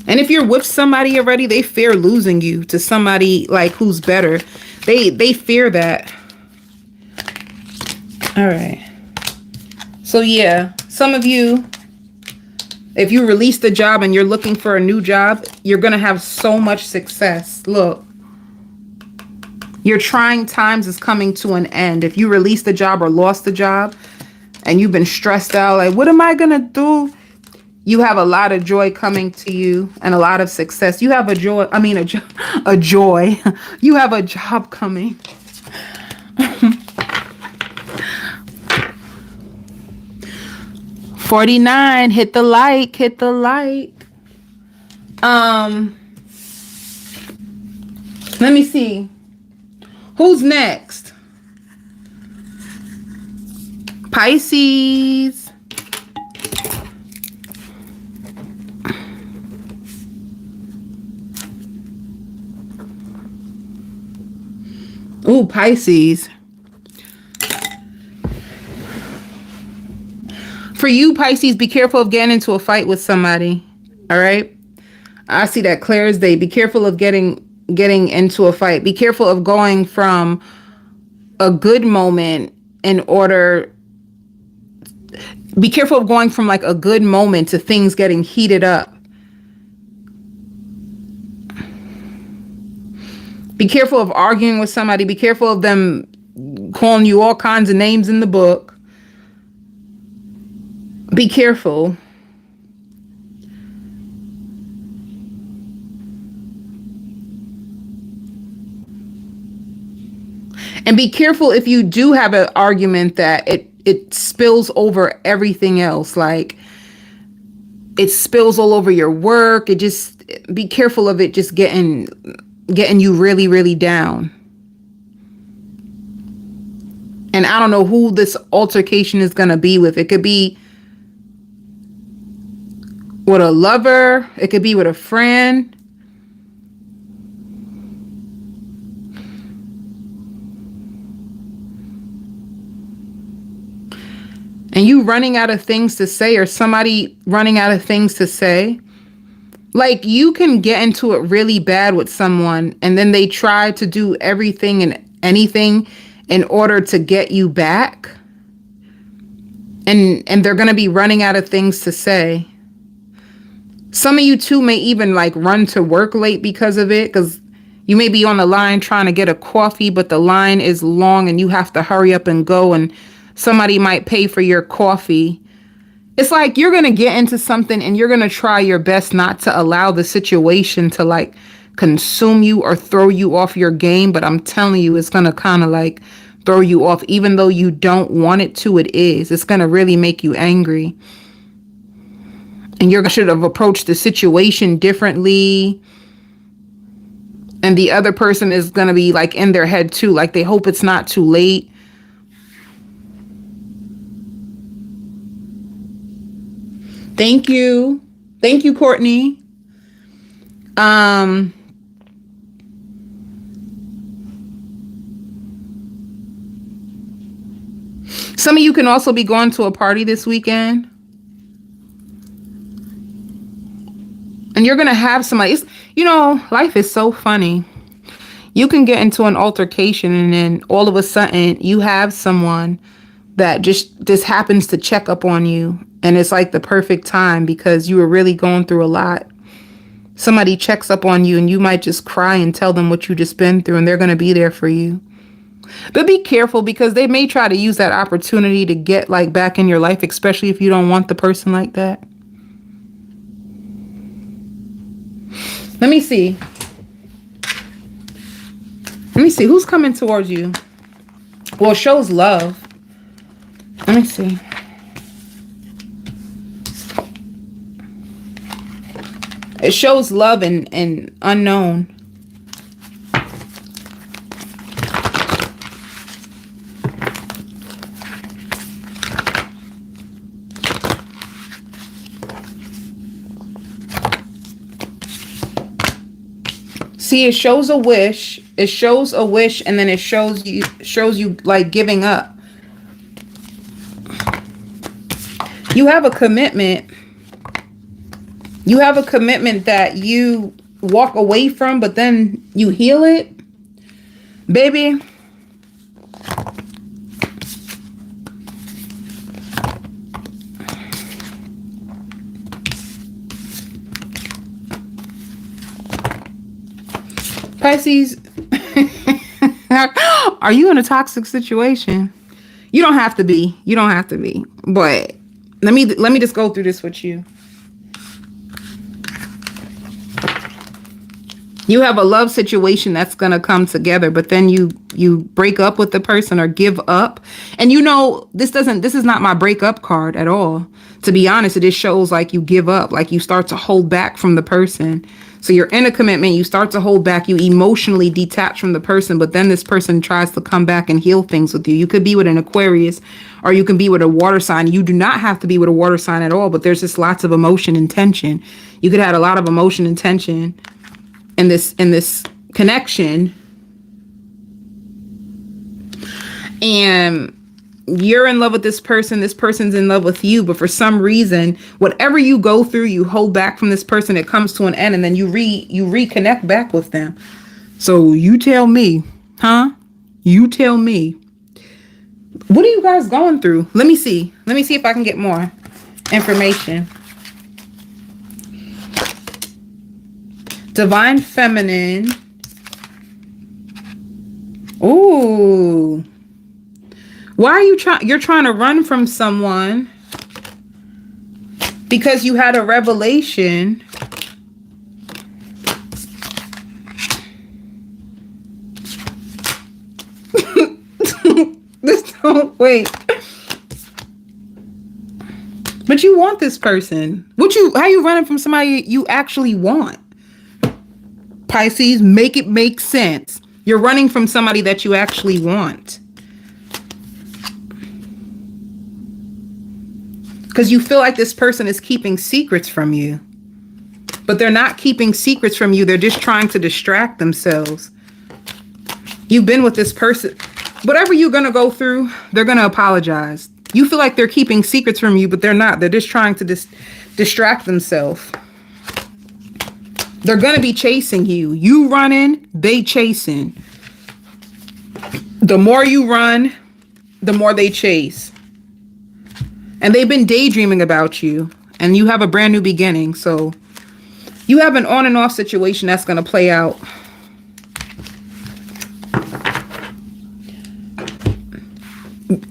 And if you're with somebody already, they fear losing you to somebody like who's better. They fear that. All right. So yeah, some of you, if you release the job and you're looking for a new job, you're going to have so much success. Look, your trying times is coming to an end. If you release the job or lost the job and you've been stressed out, like, what am I going to do? You have a lot of joy coming to you and a lot of success. You have a joy. You have a job coming. 49, hit the like. Let me see. Who's next? Pisces. Ooh, Pisces. For you, Pisces, be careful of getting into a fight with somebody. All right. I see that clear as day. Be careful of getting into a fight. Be careful of going from a good moment be careful of going from like a good moment to things getting heated up. Be careful of arguing with somebody. Be careful of them calling you all kinds of names in the book. Be careful. And be careful if you do have an argument that it spills over everything else. Like it spills all over your work. Be careful of it just getting you really, really down. And I don't know who this altercation is going to be with. It could be with a lover. It could be with a friend. And you running out of things to say, or somebody running out of things to say. Like you can get into it really bad with someone and then they try to do everything and anything in order to get you back. And they're going to be running out of things to say. Some of you too may even like run to work late because of it, because you may be on the line trying to get a coffee, but the line is long and you have to hurry up and go, and somebody might pay for your coffee. It's like you're going to get into something and you're going to try your best not to allow the situation to like consume you or throw you off your game. But I'm telling you, it's going to kind of like throw you off, even though you don't want it to. It is. It's going to really make you angry. And you should have approached the situation differently. And the other person is going to be like in their head too. Like they hope it's not too late. Thank you. Thank you, Courtney. Some of you can also be going to a party this weekend. And you're going to have somebody, life is so funny. You can get into an altercation and then all of a sudden you have someone that just happens to check up on you. And it's like the perfect time because you were really going through a lot. Somebody checks up on you and you might just cry and tell them what you just been through and they're going to be there for you. But be careful because they may try to use that opportunity to get like back in your life, especially if you don't want the person like that. Let me see. Who's coming towards you. Well, it shows love. Let me see. It shows love and unknown. See, it shows a wish. It shows a wish, and then it shows you like giving up. You have a commitment. You have a commitment that you walk away from, but then you heal it. Baby. Pisces, are you in a toxic situation? You don't have to be. You don't have to be. But let me just go through this with you. You have a love situation that's going to come together, but then you break up with the person or give up. And this is not my breakup card at all. To be honest, it just shows like you give up, like you start to hold back from the person. So you're in a commitment, you start to hold back, you emotionally detach from the person, but then this person tries to come back and heal things with you. You could be with an Aquarius or you can be with a water sign. You do not have to be with a water sign at all, but there's just lots of emotion and tension. You could have a lot of emotion and tension in this connection. And you're in love with this person's in love with you, but for some reason, whatever you go through, you hold back from this person, it comes to an end, and then you reconnect back with them. So you tell me, huh? You tell me. What are you guys going through? Let me see if I can get more information. Divine Feminine. Ooh. Why are you're trying to run from someone because you had a revelation. Wait. But you want this person. How you running from somebody you actually want? Pisces, make it make sense. You're running from somebody that you actually want. Because you feel like this person is keeping secrets from you. But they're not keeping secrets from you. They're just trying to distract themselves. You've been with this person. Whatever you're going to go through, they're going to apologize. You feel like they're keeping secrets from you, but they're not. They're just trying to distract themselves. They're going to be chasing you. You running, they chasing. The more you run, the more they chase. And they've been daydreaming about you. And you have a brand new beginning. So you have an on and off situation that's going to play out.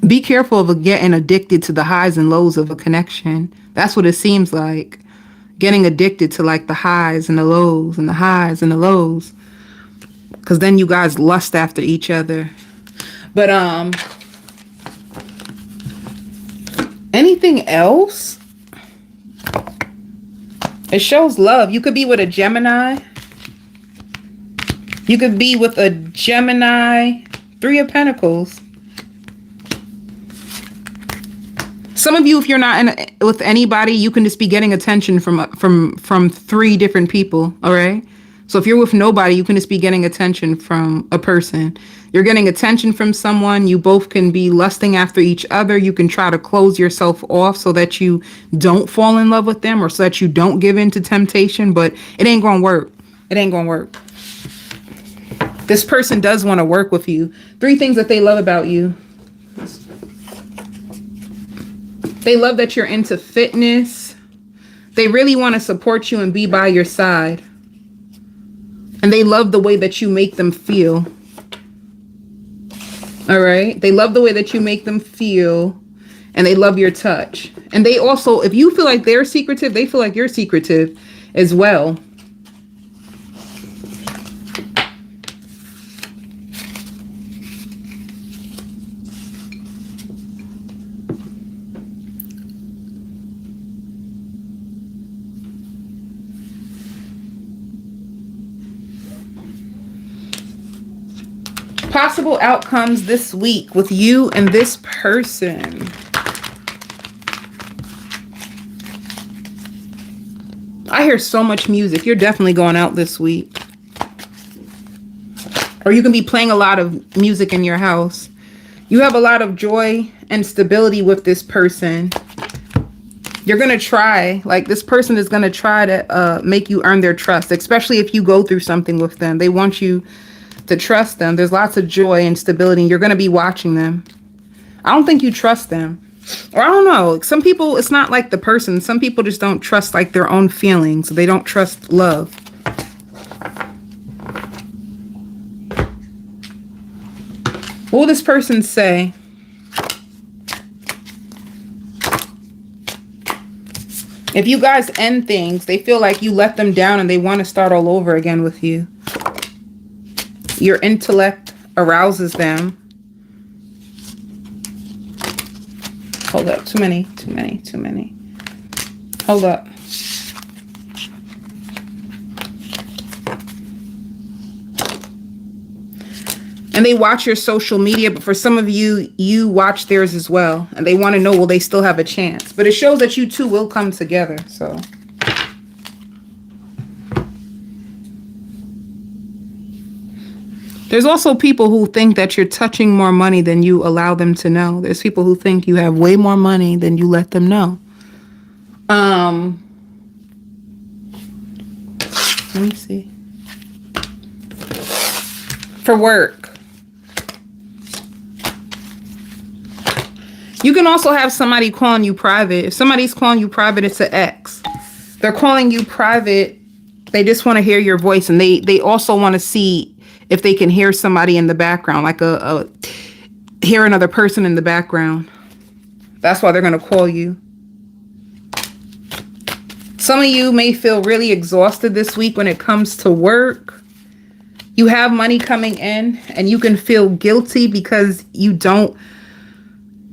Be careful of getting addicted to the highs and lows of a connection. That's what it seems like. Getting addicted to like the highs and the lows and the highs and the lows. Because then you guys lust after each other. But anything else? It shows love. You could be with a Gemini. You could be with a Gemini, 3 of Pentacles. Some of you, if you're not with anybody, you can just be getting attention from 3 different people, all right? So if you're with nobody, you can just be getting attention from a person. You're getting attention from someone. You both can be lusting after each other. You can try to close yourself off so that you don't fall in love with them or so that you don't give in to temptation, but it ain't gonna work. It ain't gonna work. This person does want to work with you. 3 things that they love about you. They love that you're into fitness. They really want to support you and be by your side. And they love the way that you make them feel. All right? They love the way that you make them feel. And they love your touch. And they also, if you feel like they're secretive, they feel like you're secretive as well. Possible outcomes this week with you and this person. I hear so much music. You're definitely going out this week. Or you can be playing a lot of music in your house. You have a lot of joy and stability with this person. You're going to try, like this person is going to try to make you earn their trust, especially if you go through something with them. They want you to trust them. There's lots of joy and stability, and you're going to be watching them. I don't think you trust them. Or I don't know. Some people, it's not like the person. Some people just don't trust like their own feelings. They don't trust love. What will this person say? If you guys end things, they feel like you let them down and they want to start all over again with you. Your intellect arouses them. Hold up. Too many. Hold up. And they watch your social media, but for some of you, you watch theirs as well. And they want to know, will they still have a chance? But it shows that you two will come together, so... There's also people who think that you're touching more money than you allow them to know. There's people who think you have way more money than you let them know. Let me see. For work. You can also have somebody calling you private. If somebody's calling you private, it's an ex. They're calling you private. They just want to hear your voice, and they also want to see if they can hear somebody in the background, like hear another person in the background. That's why they're going to call you. Some of you may feel really exhausted this week when it comes to work. You have money coming in and you can feel guilty because you don't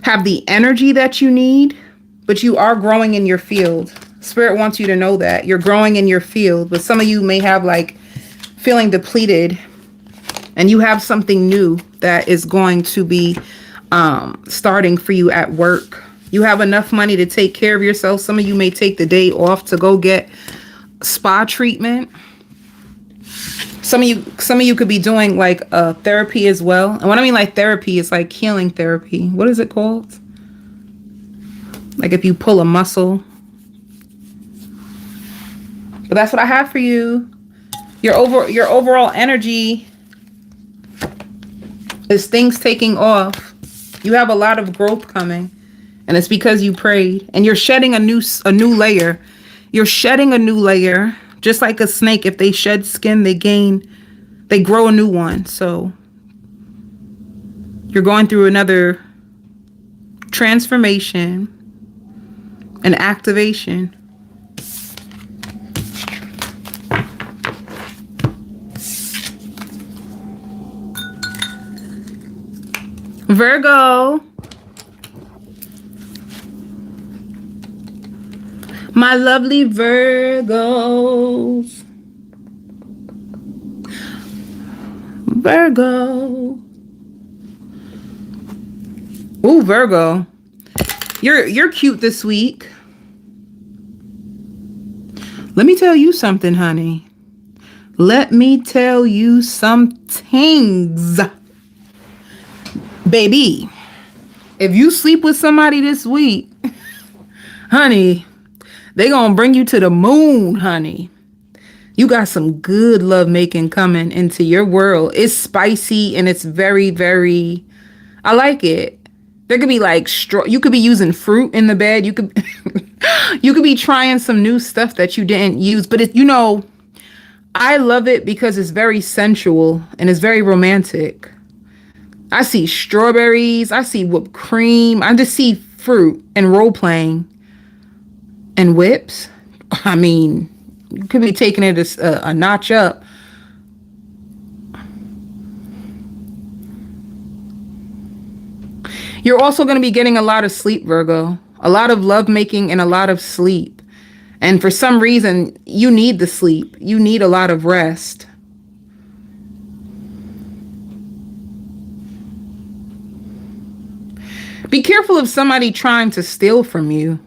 have the energy that you need, but you are growing in your field. Spirit wants you to know that you're growing in your field, but some of you may have like feeling depleted. And you have something new that is going to be starting for you at work. You have enough money to take care of yourself. Some of you may take the day off to go get spa treatment. Some of you could be doing like therapy as well. And when I mean like therapy, it's like healing therapy. What is it called? Like if you pull a muscle. But that's what I have for you. Your overall energy is things taking off. You have a lot of growth coming, and it's because you prayed, and you're shedding a new layer. You're shedding a new layer, just like a snake. If they shed skin, they grow a new one. So you're going through another transformation and activation. Virgo, my lovely Virgos. Virgo. Ooh, Virgo. You're cute this week. Let me tell you something, honey. Let me tell you some things. Baby, if you sleep with somebody this week, honey, they gonna bring you to the moon, honey. You got some good love making coming into your world. It's spicy and it's very, very, I like it. There could be like you could be using fruit in the bed. You could you could be trying some new stuff that you didn't use, but I love it because it's very sensual and it's very romantic. I see strawberries, I see whipped cream, I just see fruit and role playing and whips. I mean, you could be taking it a notch up. You're also going to be getting a lot of sleep, Virgo. A lot of lovemaking and a lot of sleep. And for some reason, you need the sleep. You need a lot of rest. Be careful of somebody trying to steal from you.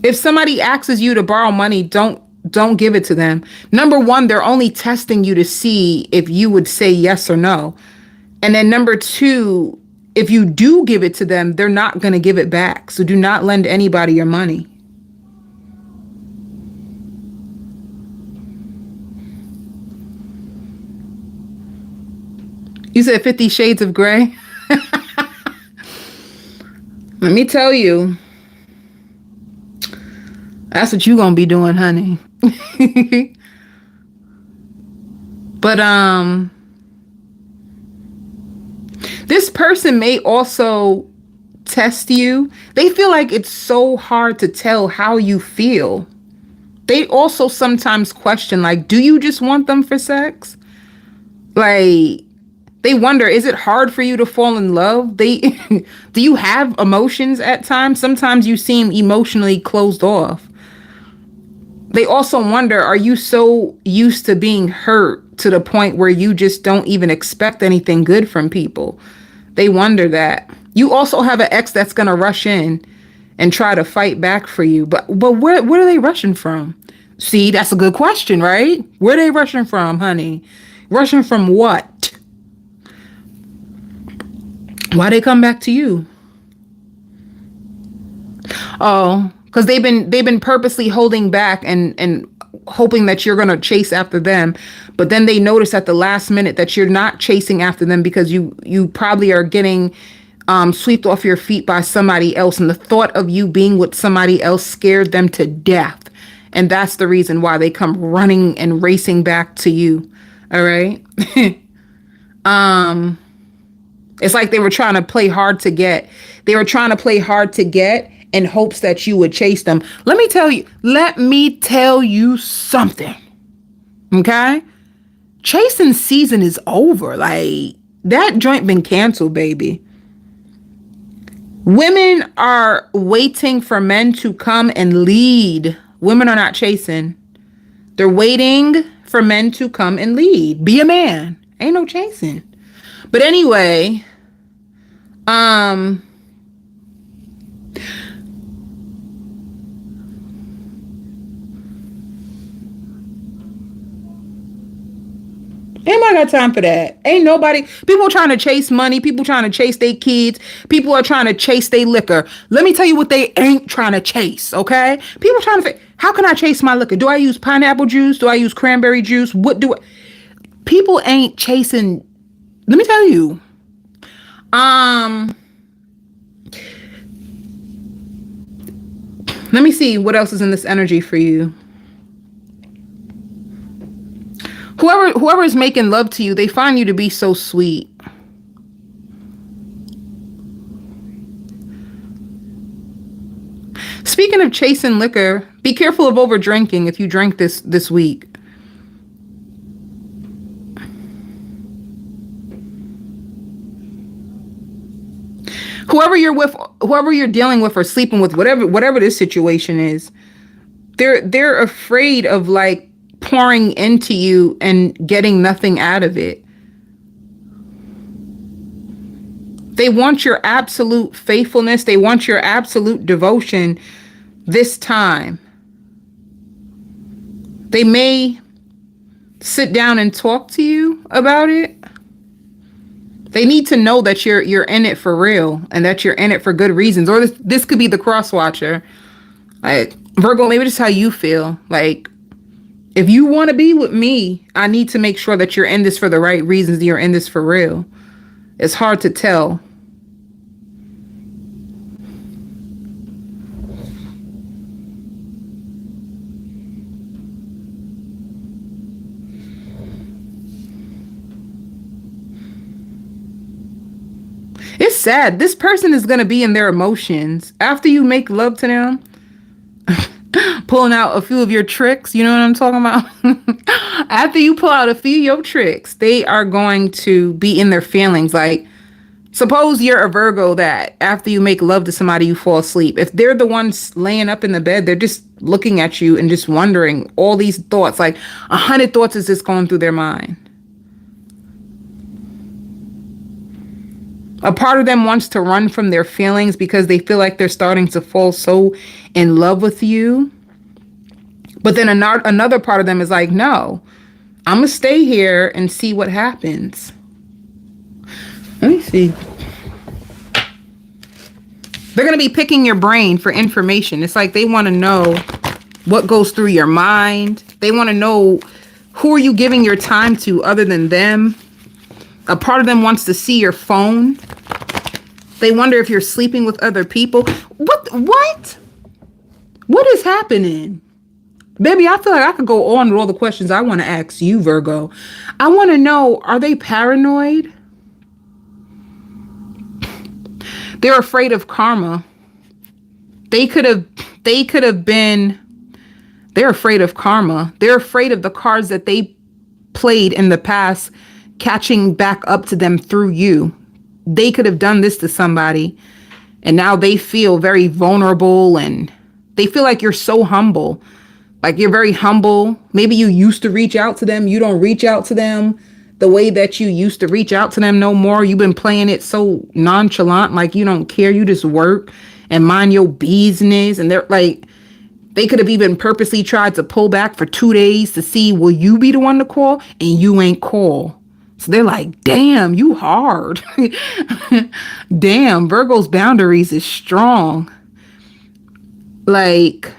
If somebody asks you to borrow money, don't give it to them. Number one, they're only testing you to see if you would say yes or no. And then number two, if you do give it to them, they're not going to give it back. So do not lend anybody your money. You said 50 Shades of Grey? Let me tell you. That's what you gonna be doing, honey. But this person may also test you. They feel like it's so hard to tell how you feel. They also sometimes question, like, do you just want them for sex? Like, they wonder, is it hard for you to fall in love? Do you have emotions at times? Sometimes you seem emotionally closed off. They also wonder, are you so used to being hurt to the point where you just don't even expect anything good from people? They wonder that. You also have an ex that's going to rush in and try to fight back for you. But where are they rushing from? See, that's a good question, right? Where are they rushing from, honey? Rushing from what? Why they come back to you? Oh, because they've been purposely holding back and hoping that you're going to chase after them. But then they notice at the last minute that you're not chasing after them because you probably are getting swept off your feet by somebody else. And the thought of you being with somebody else scared them to death. And that's the reason why they come running and racing back to you. All right. It's like they were trying to play hard to get. They were trying to play hard to get in hopes that you would chase them. Let me tell you something. Okay? Chasing season is over. Like, that joint been canceled, baby. Women are waiting for men to come and lead. Women are not chasing. They're waiting for men to come and lead. Be a man. Ain't no chasing. But anyway, ain't nobody got time for that. Ain't nobody. People trying to chase money. People trying to chase their kids. People are trying to chase their liquor. Let me tell you what they ain't trying to chase, okay? People trying to, how can I chase my liquor? Do I use pineapple juice? Do I use cranberry juice? People ain't chasing. Let me tell you. Let me see what else is in this energy for you. Whoever is making love to you, they find you to be so sweet. Speaking of chasing liquor, be careful of over drinking if you drink this week. Whoever you're with, whoever you're dealing with or sleeping with, whatever this situation is, they're afraid of like pouring into you and getting nothing out of it. They want your absolute faithfulness. They want your absolute devotion this time. They may sit down and talk to you about it. They need to know that you're in it for real and that you're in it for good reasons. Or this could be the cross watcher. Like, Virgo, maybe this is how you feel. Like, if you want to be with me, I need to make sure that you're in this for the right reasons. You're in this for real. It's hard to tell. It's sad. This person is going to be in their emotions after you make love to them. Pulling out a few of your tricks. You know what I'm talking about? After you pull out a few of your tricks, they are going to be in their feelings. Like, suppose you're a Virgo that after you make love to somebody, you fall asleep. If they're the ones laying up in the bed, they're just looking at you and just wondering all these thoughts. Like 100 thoughts is just going through their mind. A part of them wants to run from their feelings because they feel like they're starting to fall so in love with you. But then another part of them is like, no, I'm going to stay here and see what happens. Let me see. They're going to be picking your brain for information. It's like they want to know what goes through your mind. They want to know who are you giving your time to other than them. A part of them wants to see your phone. They wonder if you're sleeping with other people. What? What is happening? Baby, I feel like I could go on with all the questions I want to ask you, Virgo. I want to know, are they paranoid? They're afraid of karma. They're afraid of karma. They're afraid of the cards that they played in the past catching back up to them through you. They could have done this to somebody, and now they feel very vulnerable, and they feel like you're so humble. Like you're very humble. Maybe you used to reach out to them. You don't reach out to them the way that you used to reach out to them no more. You've been playing it so nonchalant, like you don't care. You just work and mind your business. And they're like, they could have even purposely tried to pull back for 2 days to see, will you be the one to call? And you ain't call. So they're like, damn, you hard. Damn, Virgo's boundaries is strong. Like,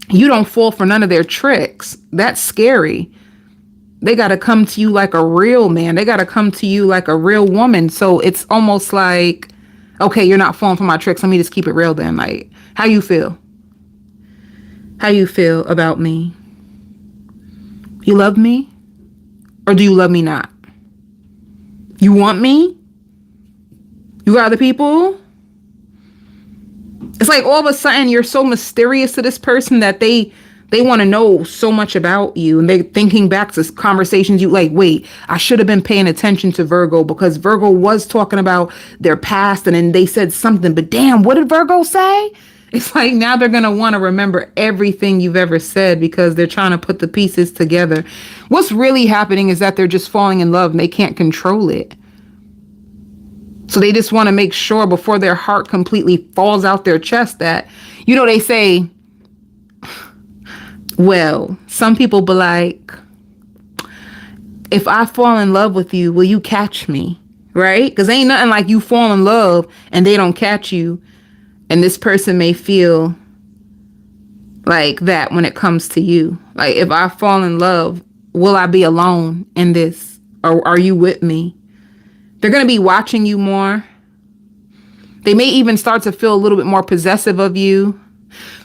you don't fall for none of their tricks. That's scary. They got to come to you like a real man. They got to come to you like a real woman. So it's almost like, okay, you're not falling for my tricks. Let me just keep it real then. Like, how you feel? How you feel about me? You love me? Or do you love me not? You want me? You got other people? It's like all of a sudden you're so mysterious to this person that they want to know so much about you. And they're thinking back to conversations you like, wait, I should have been paying attention to Virgo because Virgo was talking about their past and then they said something. But damn, what did Virgo say? It's like now they're going to want to remember everything you've ever said because they're trying to put the pieces together. What's really happening is that they're just falling in love and they can't control it. So they just want to make sure before their heart completely falls out their chest that, you know, they say, well, some people be like, if I fall in love with you, will you catch me? Right? Because ain't nothing like you fall in love and they don't catch you. And this person may feel like that when it comes to you. Like, if I fall in love, will I be alone in this? Or are you with me? They're going to be watching you more. They may even start to feel a little bit more possessive of you.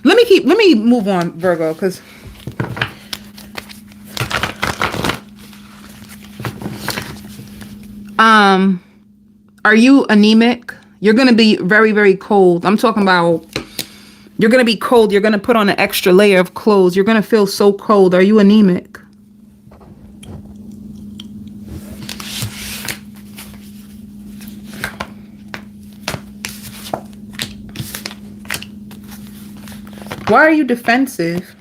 Let me move on, Virgo, because are you anemic? You're going to be very, very cold. I'm talking about you're going to be cold. You're going to put on an extra layer of clothes. You're going to feel so cold. Are you anemic? Why are you defensive?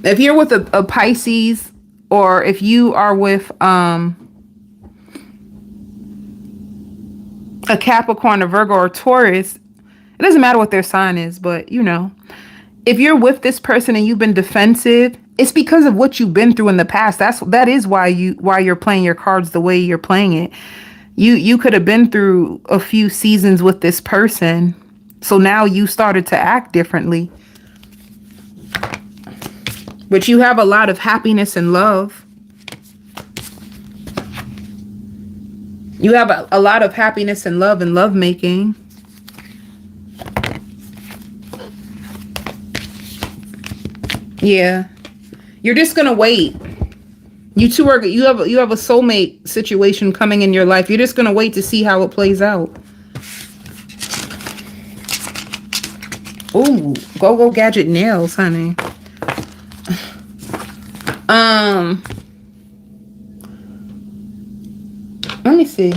If you're with a Pisces, or if you are with a Capricorn, a Virgo, or Taurus, it doesn't matter what their sign is, but you know, if you're with this person and you've been defensive, it's because of what you've been through in the past. That is why you're playing your cards the way you're playing it. You could have been through a few seasons with this person, so now you started to act differently. But you have a lot of happiness and love. You have a lot of happiness and love and lovemaking. Yeah. You're just going to wait. You have a soulmate situation coming in your life. You're just going to wait to see how it plays out. Ooh, go gadget nails, honey. Let me see.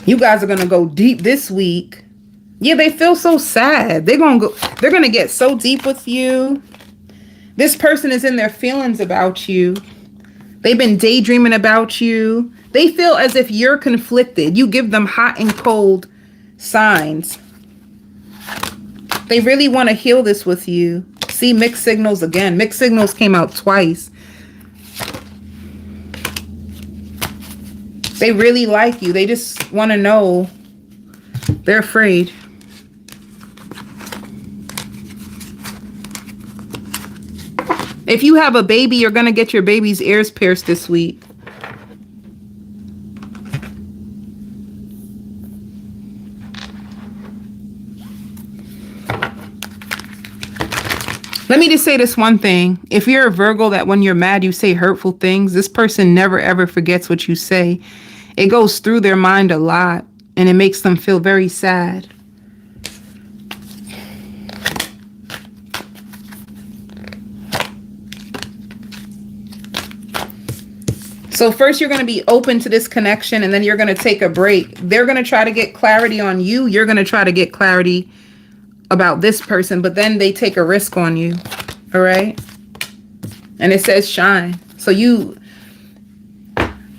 You guys are going to go deep this week. Yeah, they feel so sad. They're going to get so deep with you. This person is in their feelings about you. They've been daydreaming about you. They feel as if you're conflicted. You give them hot and cold signs. They really want to heal this with you. See, mixed signals again. Mixed signals came out twice. They really like you. They just want to know. They're afraid. If you have a baby, you're going to get your baby's ears pierced this week. Let me just say this one thing. If you're a Virgo that when you're mad, you say hurtful things, this person never ever forgets what you say. It goes through their mind a lot, and it makes them feel very sad. So first you're going to be open to this connection, and then you're going to take a break. They're going to try to get clarity on you. You're going to try to get clarity about this person, but then they take a risk on you. All right. And it says shine. So you,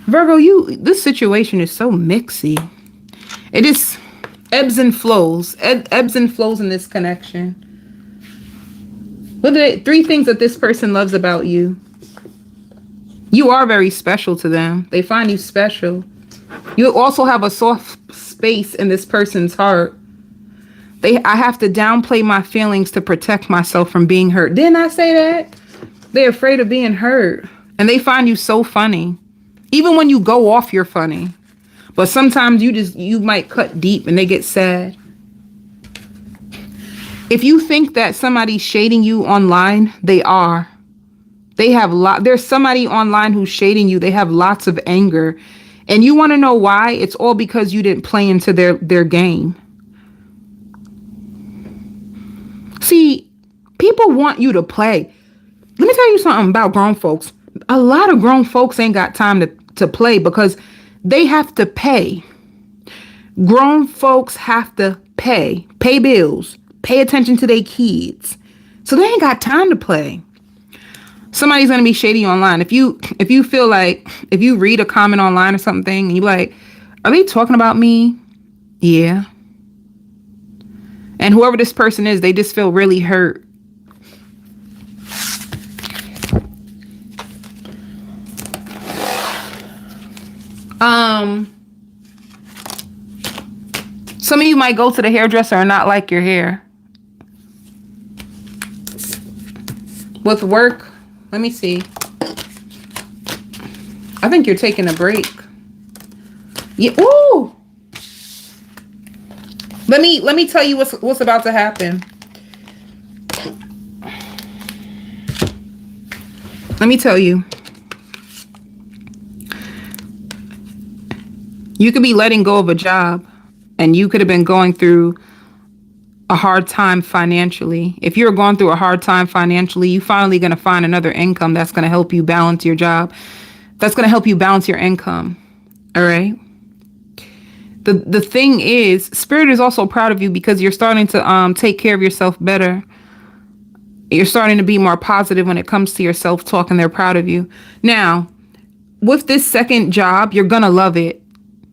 Virgo, this situation is so mixy. It is ebbs and flows, ebbs and flows in this connection. What are the 3 things that this person loves about you? You are very special to them. They find you special. You also have a soft space in this person's heart. I have to downplay my feelings to protect myself from being hurt. Didn't I say that? They're afraid of being hurt. And they find you so funny. Even when you go off, you're funny. But sometimes you might cut deep and they get sad. If you think that somebody's shading you online, they are. There's somebody online who's shading you. They have lots of anger. And you want to know why? It's all because you didn't play into their game. See, people want you to play. Let me tell you something about grown folks. A lot of grown folks ain't got time to play because they have to pay. Grown folks have to pay bills, pay attention to their kids. So they ain't got time to play. Somebody's going to be shady online. If you feel like, if you read a comment online or something, and you're like, are they talking about me? Yeah. And whoever this person is, they just feel really hurt. Some of you might go to the hairdresser and not like your hair. With work, let me see. I think you're taking a break. Yeah. Ooh. Let me tell you what's about to happen. Let me tell you. You could be letting go of a job, and you could have been going through a hard time financially. If you're going through a hard time financially, you're finally going to find another income that's going to help you balance your job. That's going to help you balance your income. All right. The thing is, Spirit is also proud of you because you're starting to take care of yourself better. You're starting to be more positive when it comes to your self-talk, and they're proud of you. Now, with this second job, you're gonna love it.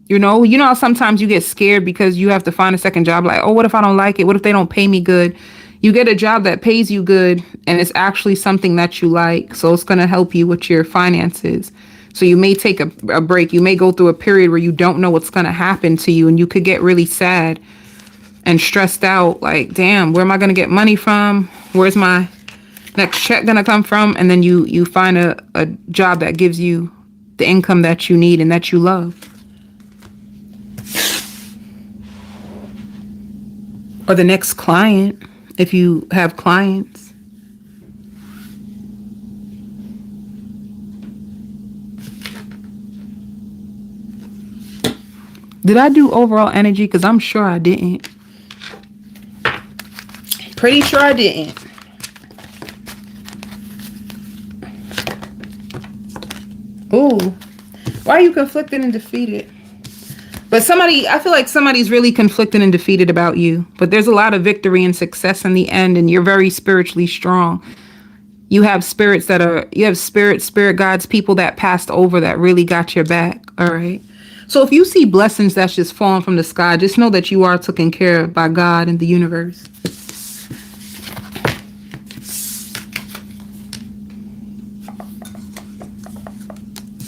You know how sometimes you get scared because you have to find a second job. Like, oh, what if I don't like it? What if they don't pay me good? You get a job that pays you good and it's actually something that you like. So it's going to help you with your finances. So you may take a break. You may go through a period where you don't know what's going to happen to you, and you could get really sad and stressed out. Like, damn, where am I going to get money from? Where's my next check going to come from? And then you find a job that gives you the income that you need and that you love. Or the next client, if you have clients. Did I do overall energy? Because I'm sure I didn't. Pretty sure I didn't. Ooh. Why are you conflicted and defeated? But I feel like somebody's really conflicted and defeated about you. But there's a lot of victory and success in the end, and you're very spiritually strong. You have spirit guides, people that passed over that really got your back. All right. So if you see blessings that's just falling from the sky, just know that you are taken care of by God and the universe.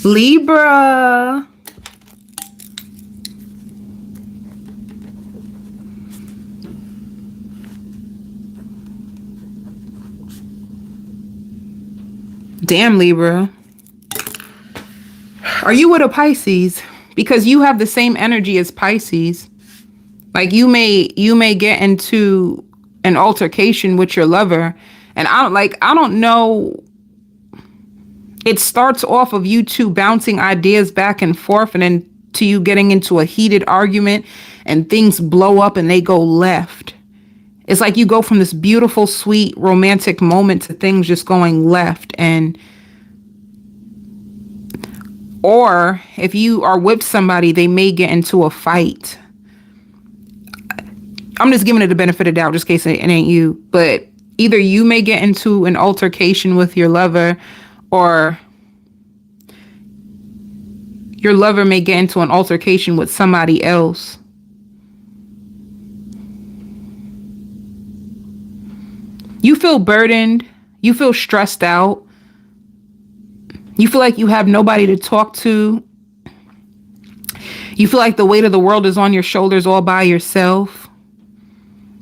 Libra. Damn, Libra. Are you with a Pisces? Because you have the same energy as Pisces. Like you may get into an altercation with your lover, and I don't know. It starts off of you two bouncing ideas back and forth, and then to you getting into a heated argument, and things blow up and they go left. It's like you go from this beautiful, sweet, romantic moment to things just going left. Or if you are with somebody, they may get into a fight. I'm just giving it the benefit of the doubt just in case it ain't you. But either you may get into an altercation with your lover, or your lover may get into an altercation with somebody else. You feel burdened. You feel stressed out. You feel like you have nobody to talk to. You feel like the weight of the world is on your shoulders all by yourself.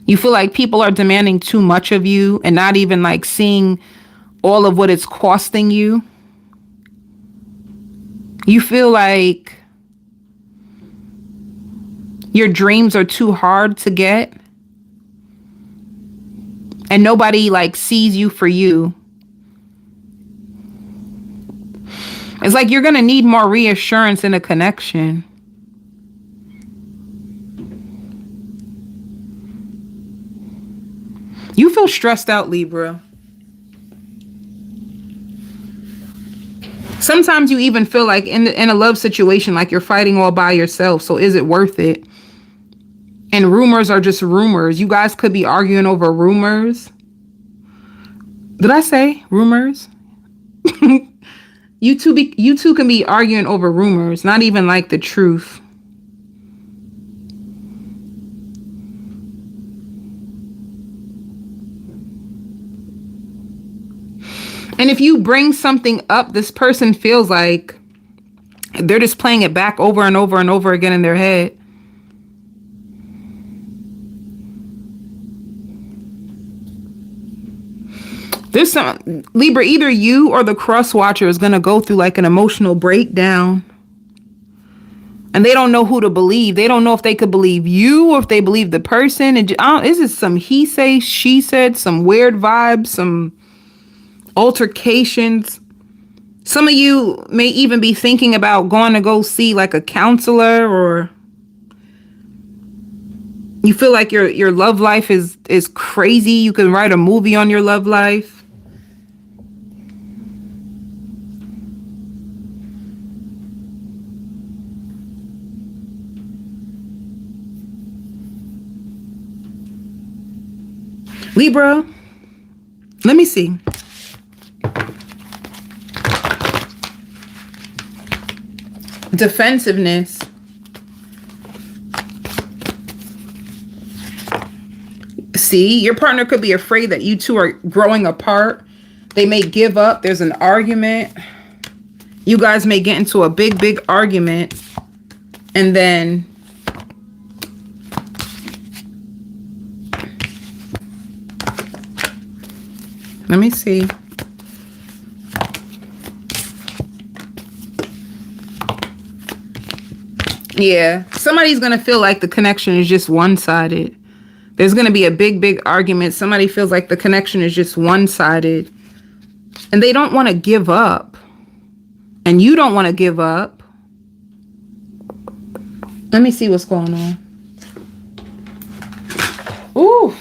You feel like people are demanding too much of you and not even like seeing all of what it's costing you. You feel like your dreams are too hard to get. And nobody like sees you for you. It's like you're going to need more reassurance in a connection. You feel stressed out, Libra. Sometimes you even feel like in a love situation, like you're fighting all by yourself. So is it worth it? And rumors are just rumors. You guys could be arguing over rumors. Did I say rumors? You two can be arguing over rumors, not even like the truth. And if you bring something up, this person feels like they're just playing it back over and over and over again in their head. There's some, Libra, either you or the cross watcher is going to go through like an emotional breakdown. And they don't know who to believe. They don't know if they could believe you or if they believe the person. And this is some he say, she said, some weird vibes, some altercations. Some of you may even be thinking about going to go see like a counselor, or you feel like your love life is crazy. You can write a movie on your love life. Libra, let me see. Defensiveness. See, your partner could be afraid that you two are growing apart. They may give up. There's an argument. You guys may get into a big argument. And then let me see. Yeah, somebody's going to feel like the connection is just one-sided. There's going to be a big argument. Somebody feels like the connection is just one-sided. And they don't want to give up. And you don't want to give up. Let me see what's going on. Ooh.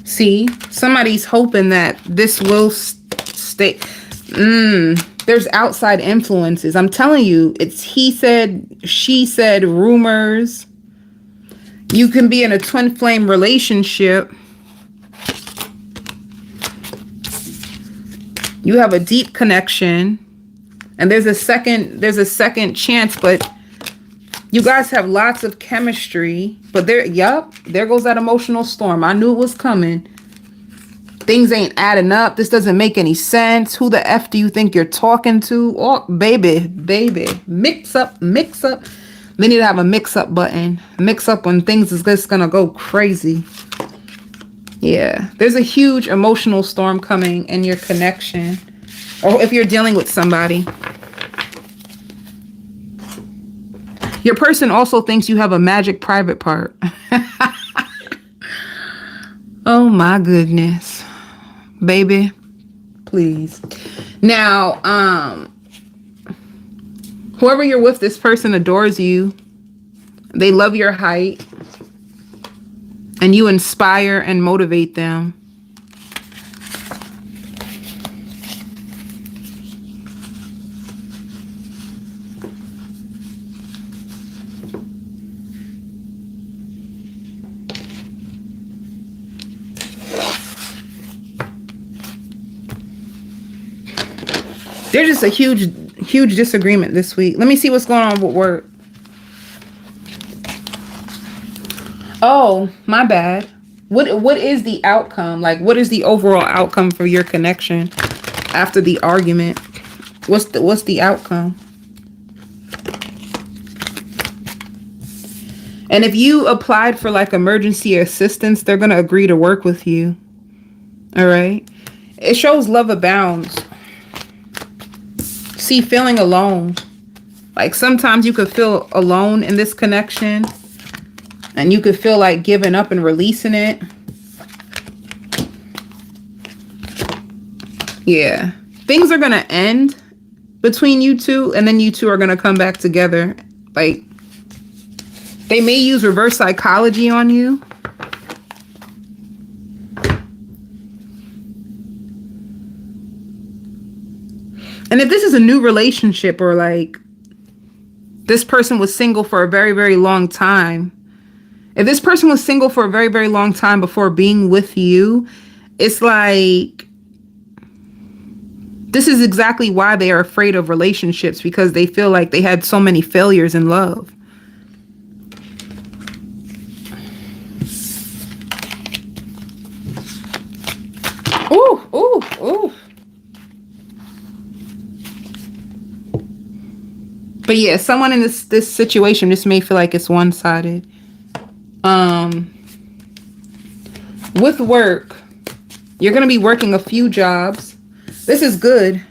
See, somebody's hoping that this will stay. There's outside influences. I'm telling you, it's he said, she said, rumors. You can be in a twin flame relationship. You have a deep connection. And there's a second chance, but you guys have lots of chemistry. But there goes that emotional storm. I knew it was coming. Things ain't adding up. This doesn't make any sense. Who the F do you think you're talking to? Oh, baby. Mix up. They need to have a mix up button. Mix up when things is just gonna go crazy. Yeah. There's a huge emotional storm coming in your connection. Or if you're dealing with somebody. Your person also thinks you have a magic private part. Oh my goodness. Baby, please. Now, whoever you're with, this person adores you. They love your height. And you inspire and motivate them. There's just a huge disagreement this week. Let me see what's going on with work. Oh, my bad. What is the outcome? Like, what is the overall outcome for your connection after the argument? What's the outcome? And if you applied for like emergency assistance, they're going to agree to work with you. All right. It shows love abounds. See, feeling alone. Like sometimes you could feel alone in this connection. And you could feel like giving up and releasing it. Yeah. Things are going to end between you two. And then you two are going to come back together. Like, they may use reverse psychology on you. And if this is a new relationship or like this person was single for a very, very long time. If this person was single for a very, very long time before being with you, it's like this is exactly why they are afraid of relationships, because they feel like they had so many failures in love. Ooh. But yeah, someone in this situation just may feel like it's one-sided. With work, you're going to be working a few jobs. This is good.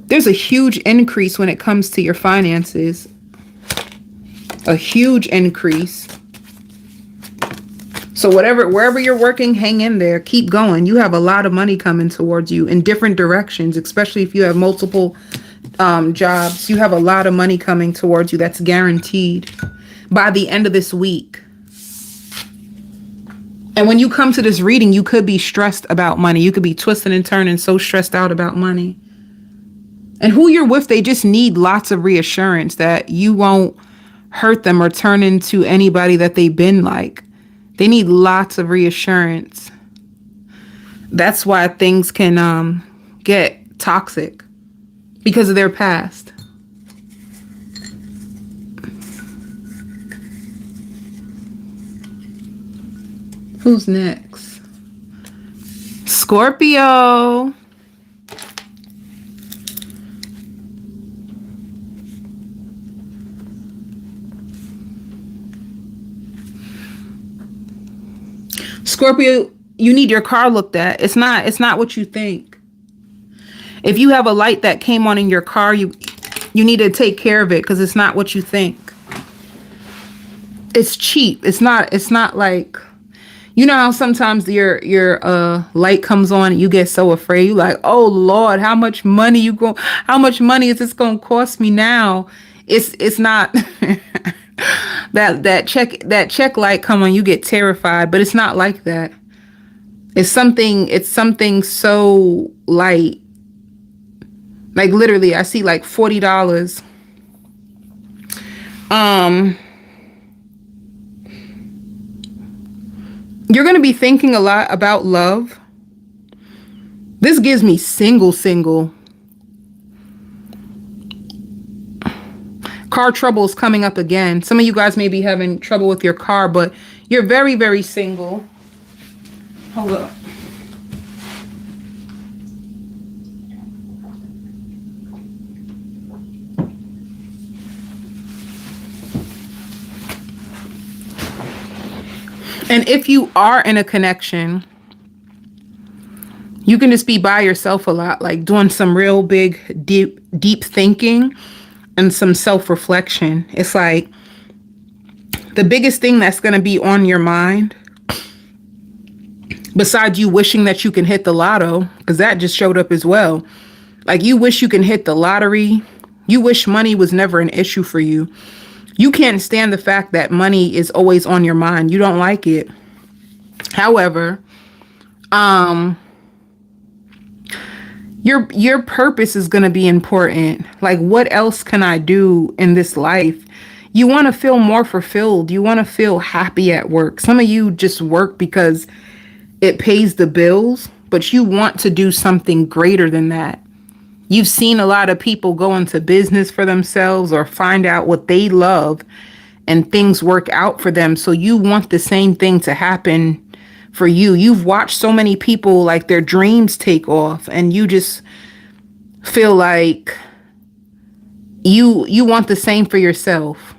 There's a huge increase when it comes to your finances. A huge increase. So wherever you're working, hang in there. Keep going. You have a lot of money coming towards you in different directions, especially if you have multiple jobs. You have a lot of money coming towards you that's guaranteed by the end of this week. And when you come to this reading, you could be stressed about money. You could be twisting and turning, so stressed out about money. And who you're with, they just need lots of reassurance that you won't hurt them or turn into anybody that they've been like. They need lots of reassurance. That's why things can get toxic, because of their past. Who's next? Scorpio. Scorpio, you need your car looked at. It's not what you think. If you have a light that came on in your car, you need to take care of it, because it's not what you think. It's cheap. It's not like, you know how sometimes your light comes on and you get so afraid. You like, oh Lord, how much money is this gonna cost me now? It's not that check light come on, you get terrified, but it's not like that. It's something so light. Like literally, I see like $40. You're going to be thinking a lot about love. This gives me single. Car trouble is coming up again. Some of you guys may be having trouble with your car, but you're very, very single. Hold up. And if you are in a connection, you can just be by yourself a lot, like doing some real big, deep thinking and some self-reflection. It's like the biggest thing that's going to be on your mind, besides you wishing that you can hit the lotto, because that just showed up as well. Like you wish you can hit the lottery. You wish money was never an issue for you. You can't stand the fact that money is always on your mind. You don't like it. However, your purpose is going to be important. Like, what else can I do in this life? You want to feel more fulfilled. You want to feel happy at work. Some of you just work because it pays the bills, but you want to do something greater than that. You've seen a lot of people go into business for themselves or find out what they love and things work out for them. So you want the same thing to happen for you. You've watched so many people, like their dreams take off, and you just feel like you want the same for yourself.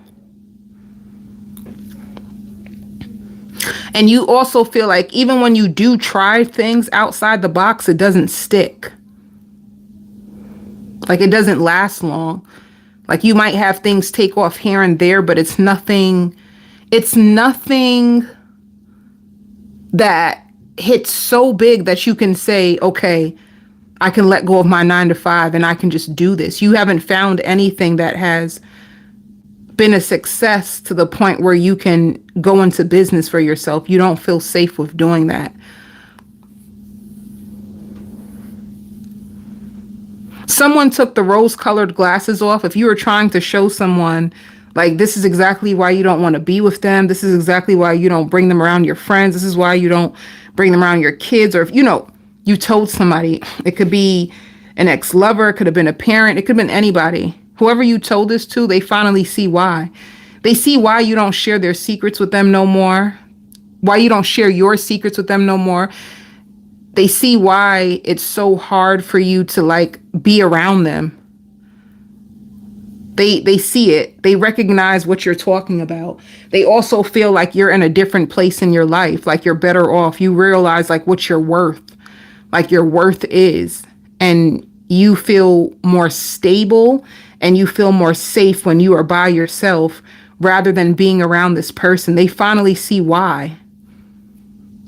And you also feel like even when you do try things outside the box, it doesn't stick. Like it doesn't last long. Like you might have things take off here and there, but it's nothing that hits so big that you can say, okay, I can let go of my 9-to-5 and I can just do this. You haven't found anything that has been a success to the point where you can go into business for yourself. You don't feel safe with doing that. Someone took the rose-colored glasses off. If you were trying to show someone, like, this is exactly why you don't want to be with them. This is exactly why you don't bring them around your friends. This is why you don't bring them around your kids. Or if, you told somebody, it could be an ex-lover, it could have been a parent, it could have been anybody. Whoever you told this to, they finally see why. They see why you don't share their secrets with them no more. Why you don't share your secrets with them no more. They see why it's so hard for you to like be around them. They see it. They recognize what you're talking about. They also feel like you're in a different place in your life, like you're better off. You realize like what your worth is, and you feel more stable and you feel more safe when you are by yourself rather than being around this person. They finally see why.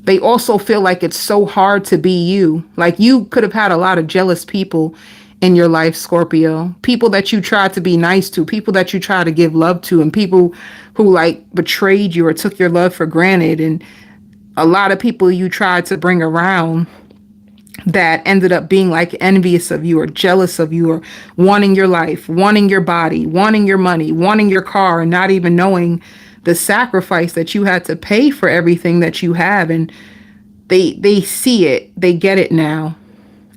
They also feel like it's so hard to be you. Like you could have had a lot of jealous people in your life, Scorpio. People that you try to be nice to, people that you try to give love to, and people who like betrayed you or took your love for granted. And a lot of people you tried to bring around that ended up being like envious of you or jealous of you or wanting your life, wanting your body, wanting your money, wanting your car, and not even knowing the sacrifice that you had to pay for everything that you have. And they see it, they get it now.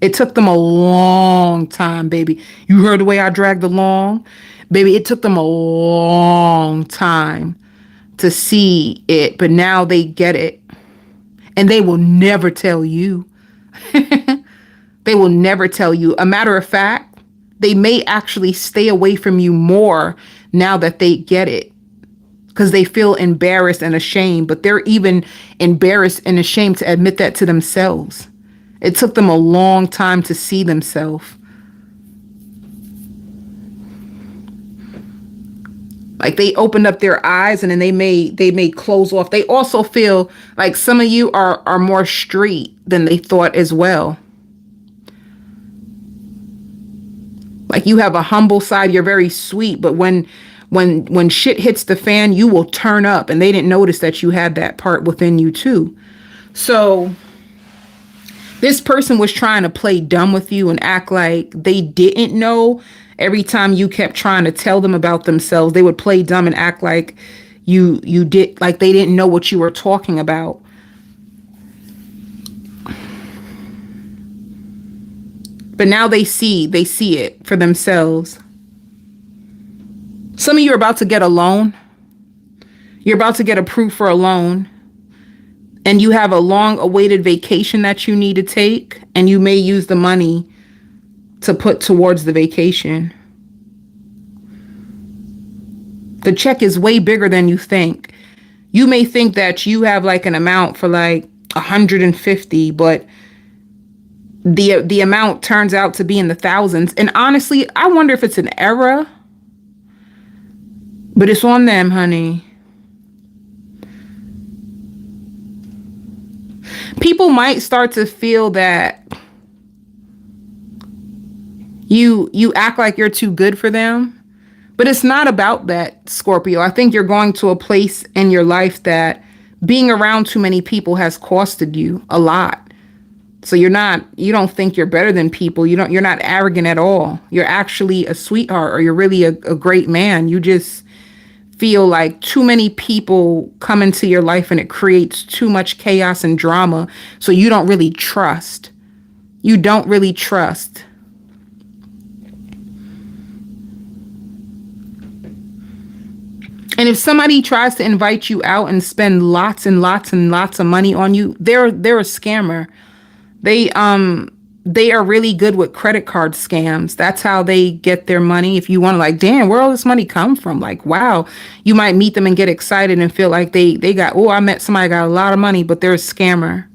It took them a long time, baby. You heard the way I dragged along? Baby, it took them a long time to see it, but now they get it. And they will never tell you. They will never tell you. A matter of fact, they may actually stay away from you more now that they get it, because they feel embarrassed and ashamed, but they're even embarrassed and ashamed to admit that to themselves. It took them a long time to see themselves. Like they opened up their eyes and then they may close off. They also feel like some of you are more street than they thought as well. Like you have a humble side, you're very sweet, but when shit hits the fan, you will turn up, and they didn't notice that you had that part within you too. So this person was trying to play dumb with you and act like they didn't know. Every time you kept trying to tell them about themselves, they would play dumb and act like you did, like they didn't know what you were talking about. But now they see it for themselves. Some of you are about to get a loan. You're about to get approved for a loan. And you have a long awaited vacation that you need to take. And you may use the money to put towards the vacation. The check is way bigger than you think. You may think that you have like an amount for like 150, but the amount turns out to be in the thousands. And honestly, I wonder if it's an error, but it's on them, honey. People might start to feel that you act like you're too good for them, but it's not about that, Scorpio. I think you're going to a place in your life that being around too many people has costed you a lot. So you don't think you're better than people. You're not arrogant at all. You're actually a sweetheart, or you're really a great man. You just feel like too many people come into your life and it creates too much chaos and drama. So you don't really trust. You don't really trust. And if somebody tries to invite you out and spend lots and lots and lots of money on you, they're a scammer. They are really good with credit card scams. That's how they get their money. If you want to like, damn, where all this money come from? Like, wow, you might meet them and get excited and feel like they got, oh, I met somebody got a lot of money, but they're a scammer.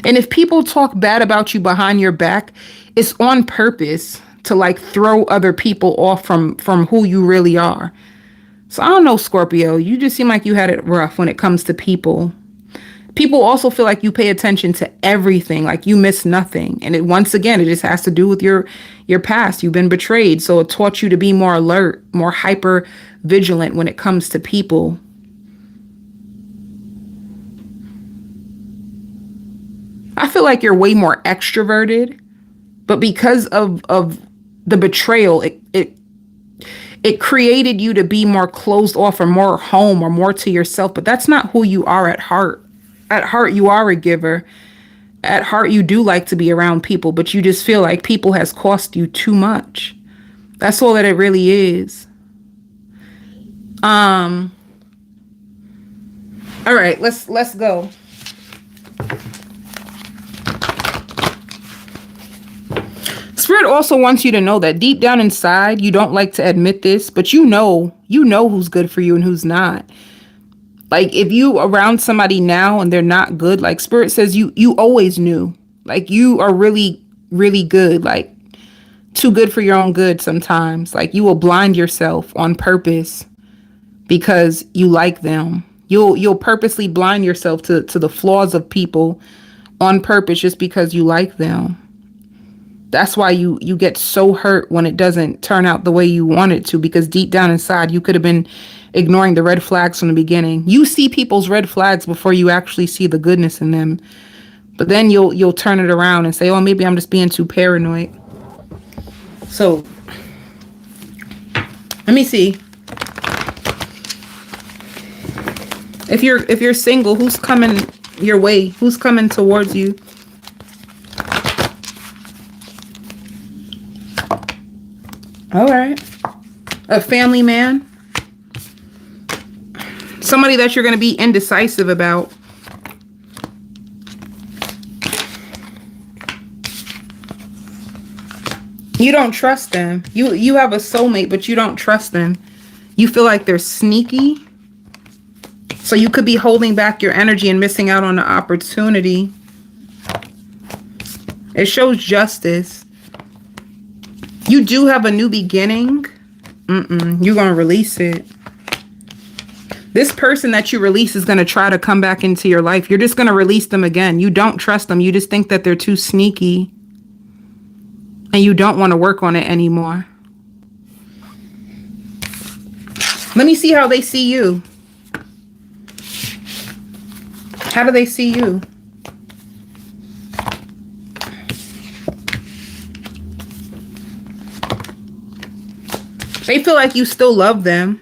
And if people talk bad about you behind your back, it's on purpose to like throw other people off from who you really are. So I don't know, Scorpio, you just seem like you had it rough when it comes to people. People also feel like you pay attention to everything, like you miss nothing. And once again, it just has to do with your past. You've been betrayed. So it taught you to be more alert, more hyper vigilant when it comes to people. I feel like you're way more extroverted, but because of the betrayal, it created you to be more closed off or more home or more to yourself. But that's not who you are at heart. At heart, you are a giver. At heart, you do like to be around people, but you just feel like people has cost you too much. That's all that it really is. All right, let's go. Spirit also wants you to know that deep down inside, you don't like to admit this, but you know who's good for you and who's not. Like if you around somebody now and they're not good, like Spirit says you always knew. Like you are really, really good, like too good for your own good sometimes. Like you will blind yourself on purpose because you like them. You'll purposely blind yourself to the flaws of people on purpose just because you like them. That's why you get so hurt when it doesn't turn out the way you want it to, because deep down inside, you could have been ignoring the red flags from the beginning. You see people's red flags before you actually see the goodness in them. But then you'll turn it around and say, oh, maybe I'm just being too paranoid. So let me see. If you're single, who's coming your way? Who's coming towards you? All right. A family man. Somebody that you're going to be indecisive about. You don't trust them. You have a soulmate, but you don't trust them. You feel like they're sneaky. So you could be holding back your energy and missing out on the opportunity. It shows justice. You do have a new beginning. You're going to release it. This person that you release is going to try to come back into your life. You're just going to release them again. You don't trust them. You just think that they're too sneaky. And you don't want to work on it anymore. Let me see how they see you. How do they see you? They feel like you still love them.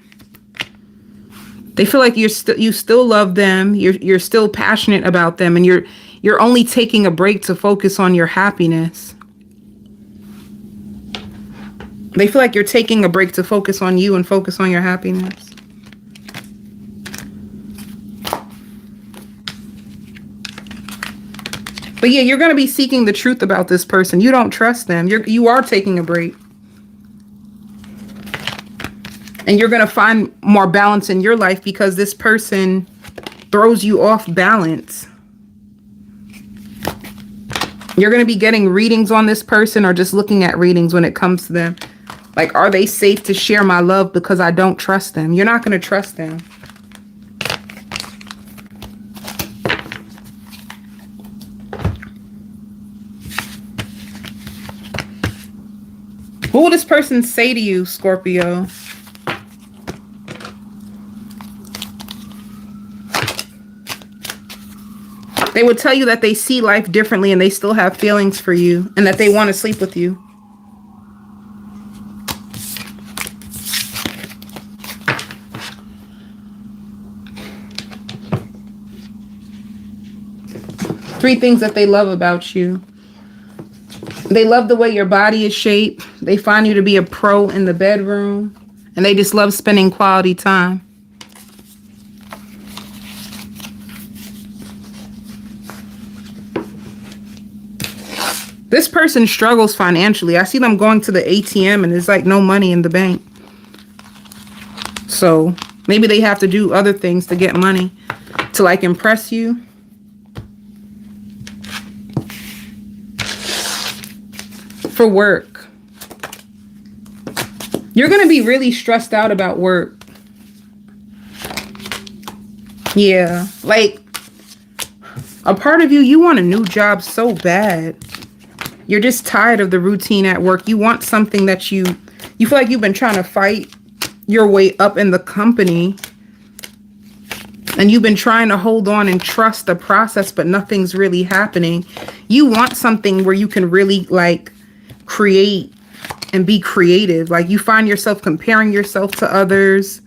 They feel like you still love them. You're still passionate about them, and you're only taking a break to focus on your happiness. They feel like you're taking a break to focus on you and focus on your happiness. But yeah, you're going to be seeking the truth about this person. You don't trust them. You are taking a break. And you're going to find more balance in your life because this person throws you off balance. You're going to be getting readings on this person or just looking at readings when it comes to them. Like, are they safe to share my love because I don't trust them? You're not going to trust them. What will this person say to you, Scorpio? They would tell you that they see life differently and they still have feelings for you and that they want to sleep with you. Three things that they love about you. They love the way your body is shaped. They find you to be a pro in the bedroom. And they just love spending quality time. This person struggles financially. I see them going to the ATM and there's like no money in the bank. So maybe they have to do other things to get money to like impress you. For work, you're going to be really stressed out about work. Yeah, like a part of you want a new job so bad. You're just tired of the routine at work. You want something that you feel like you've been trying to fight your way up in the company. And you've been trying to hold on and trust the process, but nothing's really happening. You want something where you can really like create and be creative. Like you find yourself comparing yourself to others.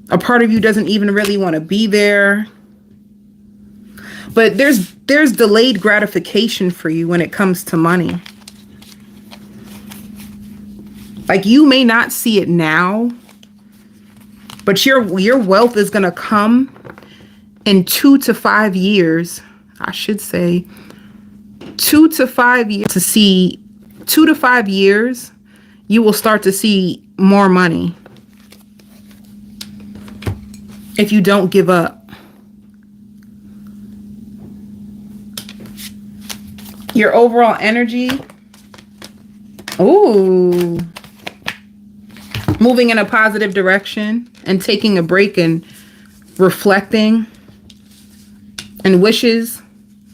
A part of you doesn't even really want to be there. But there's delayed gratification for you when it comes to money. Like you may not see it now, but your wealth is going to come in 2 to 5 years. I should say 2 to 5 years. To see 2 to 5 years, you will start to see more money if you don't give up. Your overall energy, ooh, moving in a positive direction and taking a break and reflecting, and wishes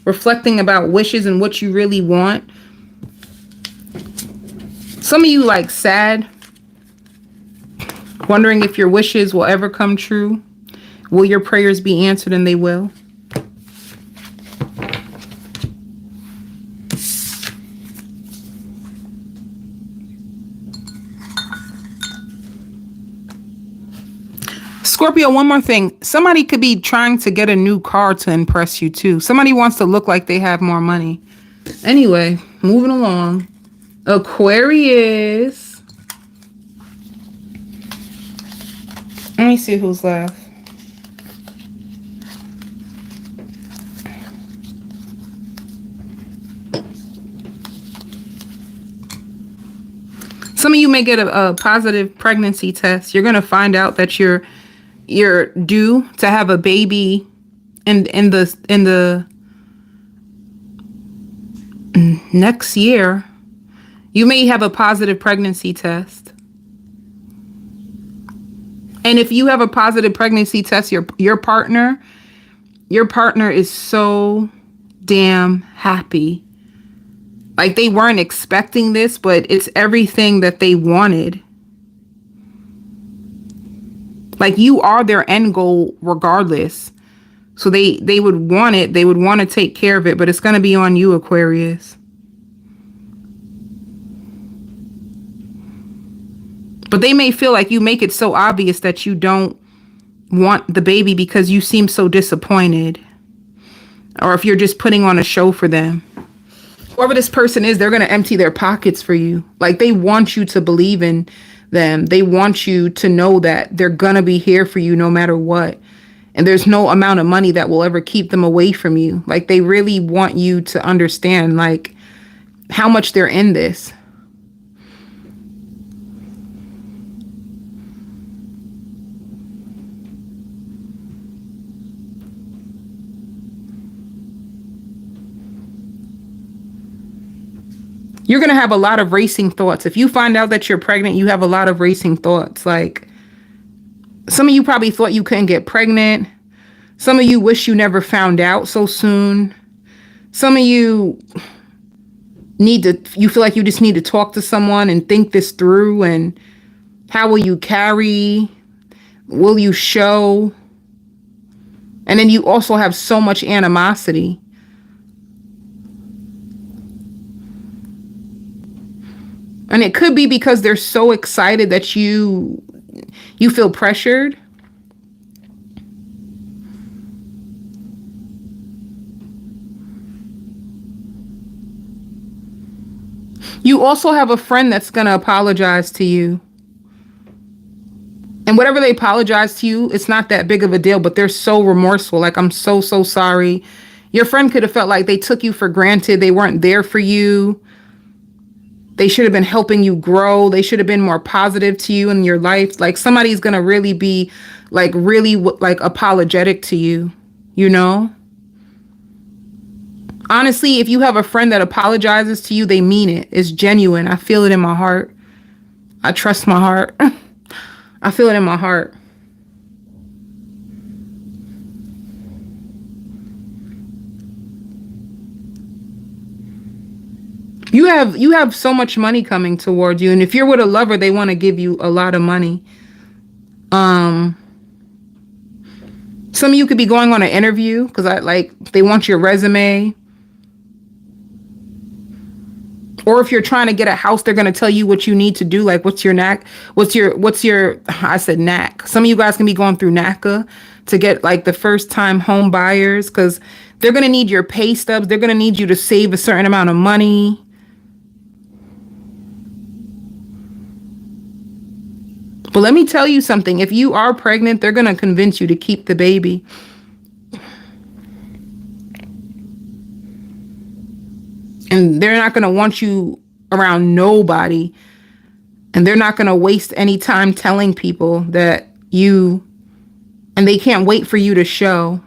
reflecting about wishes and what you really want. Some of you like sad, wondering if your wishes will ever come true. Will your prayers be answered? And they will. Scorpio, one more thing. Somebody could be trying to get a new car to impress you too. Somebody wants to look like they have more money. Anyway, moving along. Aquarius. Let me see who's left. Some of you may get a positive pregnancy test. You're going to find out that you're due to have a baby in the next year. You may have a positive pregnancy test. And if you have a positive pregnancy test, your partner is so damn happy. Like they weren't expecting this, but it's everything that they wanted. Like you are their end goal regardless. So they would want it. They would want to take care of it, but it's going to be on you, Aquarius. But they may feel like you make it so obvious that you don't want the baby because you seem so disappointed. Or if you're just putting on a show for them. Whoever this person is, they're going to empty their pockets for you. Like they want you to believe in them. They want you to know that they're going to be here for you no matter what. And there's no amount of money that will ever keep them away from you. Like they really want you to understand like how much they're in this. You're going to have a lot of racing thoughts. If you find out that you're pregnant, you have a lot of racing thoughts. Like some of you probably thought you couldn't get pregnant. Some of you wish you never found out so soon. Some of you you feel like you just need to talk to someone and think this through. And how will you carry? Will you show? And then you also have so much animosity. And it could be because they're so excited that you feel pressured. You also have a friend that's going to apologize to you. And whatever they apologize to you, it's not that big of a deal, but they're so remorseful. Like, I'm so sorry. Your friend could have felt like they took you for granted. They weren't there for you. They should have been helping you grow. They should have been more positive to you in your life. Like somebody's going to really be like apologetic to you, you know? Honestly, if you have a friend that apologizes to you, they mean it. It's genuine. I feel it in my heart. I trust my heart. I feel it in my heart. You have so much money coming towards you. And if you're with a lover, they want to give you a lot of money. Some of you could be going on an interview because they want your resume. Or if you're trying to get a house, they're going to tell you what you need to do. Like, what's your knack? I said knack. Some of you guys can be going through NACA to get like the first time home buyers because they're going to need your pay stubs. They're going to need you to save a certain amount of money. But let me tell you something. If you are pregnant, they're going to convince you to keep the baby. And they're not going to want you around nobody. And they're not going to waste any time telling people that and they can't wait for you to show.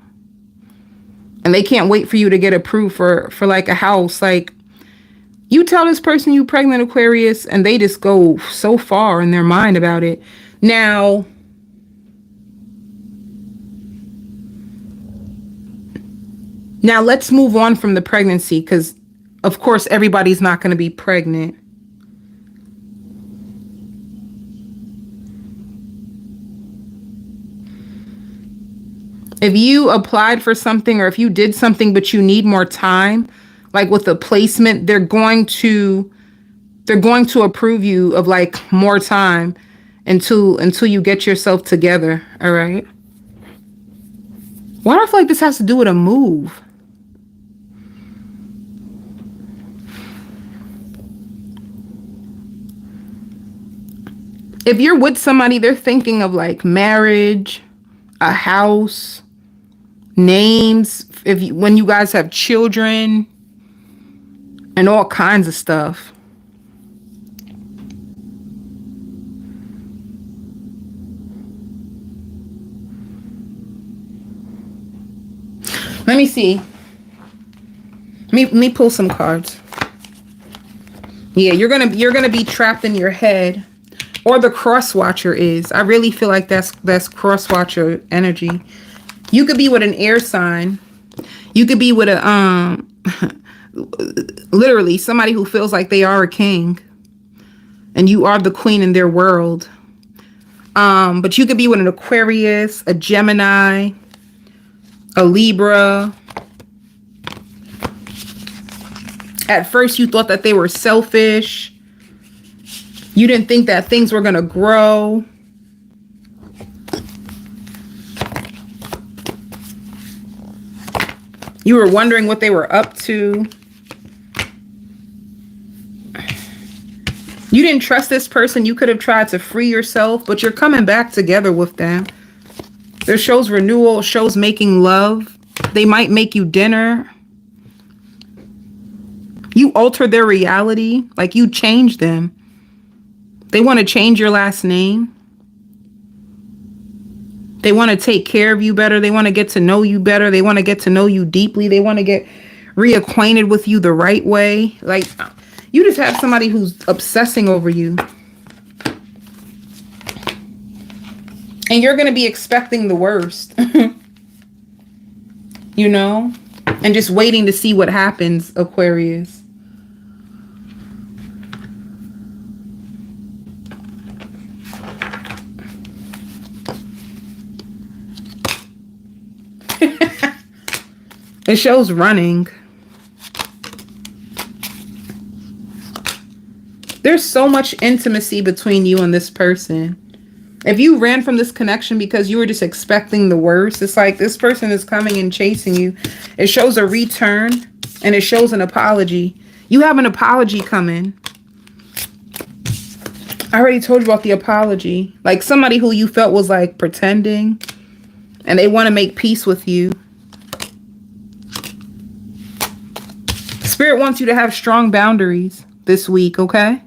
And they can't wait for you to get approved for like a house. Like, you tell this person you pregnant, Aquarius, and they just go so far in their mind about it. Now, Now let's move on from the pregnancy, because of course everybody's not going to be pregnant. If you applied for something, or if you did something but you need more time, like with a placement, they're going to approve you of like more time until you get yourself together. All right. Why do I feel like this has to do with a move? If you're with somebody, they're thinking of like marriage, a house, names, when you guys have children, and all kinds of stuff. Let me see. Let me pull some cards. Yeah, you're gonna be trapped in your head, or the cross watcher is. I really feel like that's cross watcher energy. You could be with an air sign. You could be with a literally somebody who feels like they are a king, and you are the queen in their world. But you could be with an Aquarius, a Gemini, a Libra. At first you thought that they were selfish. You didn't think that things were going to grow. You were wondering what they were up to. You didn't trust this person. You could have tried to free yourself, but you're coming back together with them. There shows renewal, shows making love. They might make you dinner. You alter their reality, like you change them. They want to change your last name. They want to take care of you better. They want to get to know you better. They want to get to know you deeply. They want to get reacquainted with you the right way. Like, you just have somebody who's obsessing over you. And you're going to be expecting the worst. You know? And just waiting to see what happens, Aquarius. It shows running. There's so much intimacy between you and this person. If you ran from this connection because you were just expecting the worst, it's like this person is coming and chasing you. It shows a return, and it shows an apology. You have an apology coming. I already told you about the apology. Like somebody who you felt was like pretending, and they want to make peace with you. Spirit wants you to have strong boundaries this week, okay?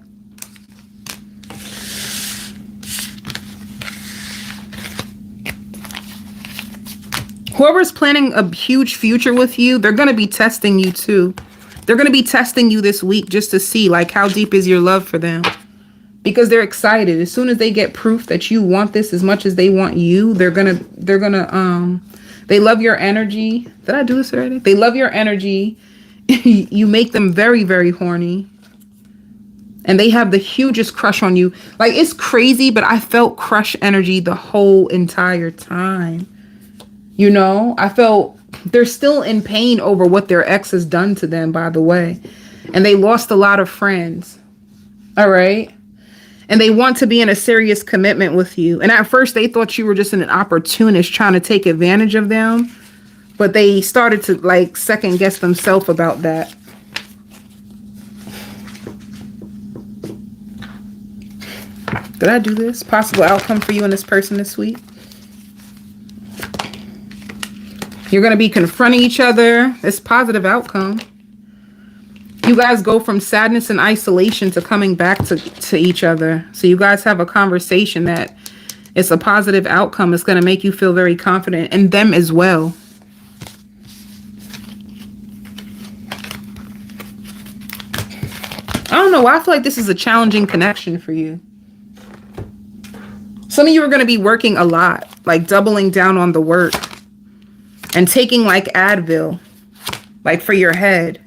Whoever's planning a huge future with you, they're going to be testing you too. They're going to be testing you this week just to see like how deep is your love for them. Because they're excited. As soon as they get proof that you want this as much as they want you, they love your energy. Did I do this already? They love your energy. You make them very, very horny. And they have the hugest crush on you. Like, it's crazy, but I felt crush energy the whole entire time. You know, I felt they're still in pain over what their ex has done to them, by the way. And they lost a lot of friends. All right. And they want to be in a serious commitment with you. And at first they thought you were just an opportunist trying to take advantage of them. But they started to like second guess themselves about that. Did I do this? Possible outcome for you and this person this week. You're going to be confronting each other. It's positive outcome. You guys go from sadness and isolation to coming back to each other. So you guys have a conversation that it's a positive outcome. It's going to make you feel very confident in them as well. I don't know. I feel like this is a challenging connection for you. Some of you are going to be working a lot, like doubling down on the work and taking like Advil. like for your head.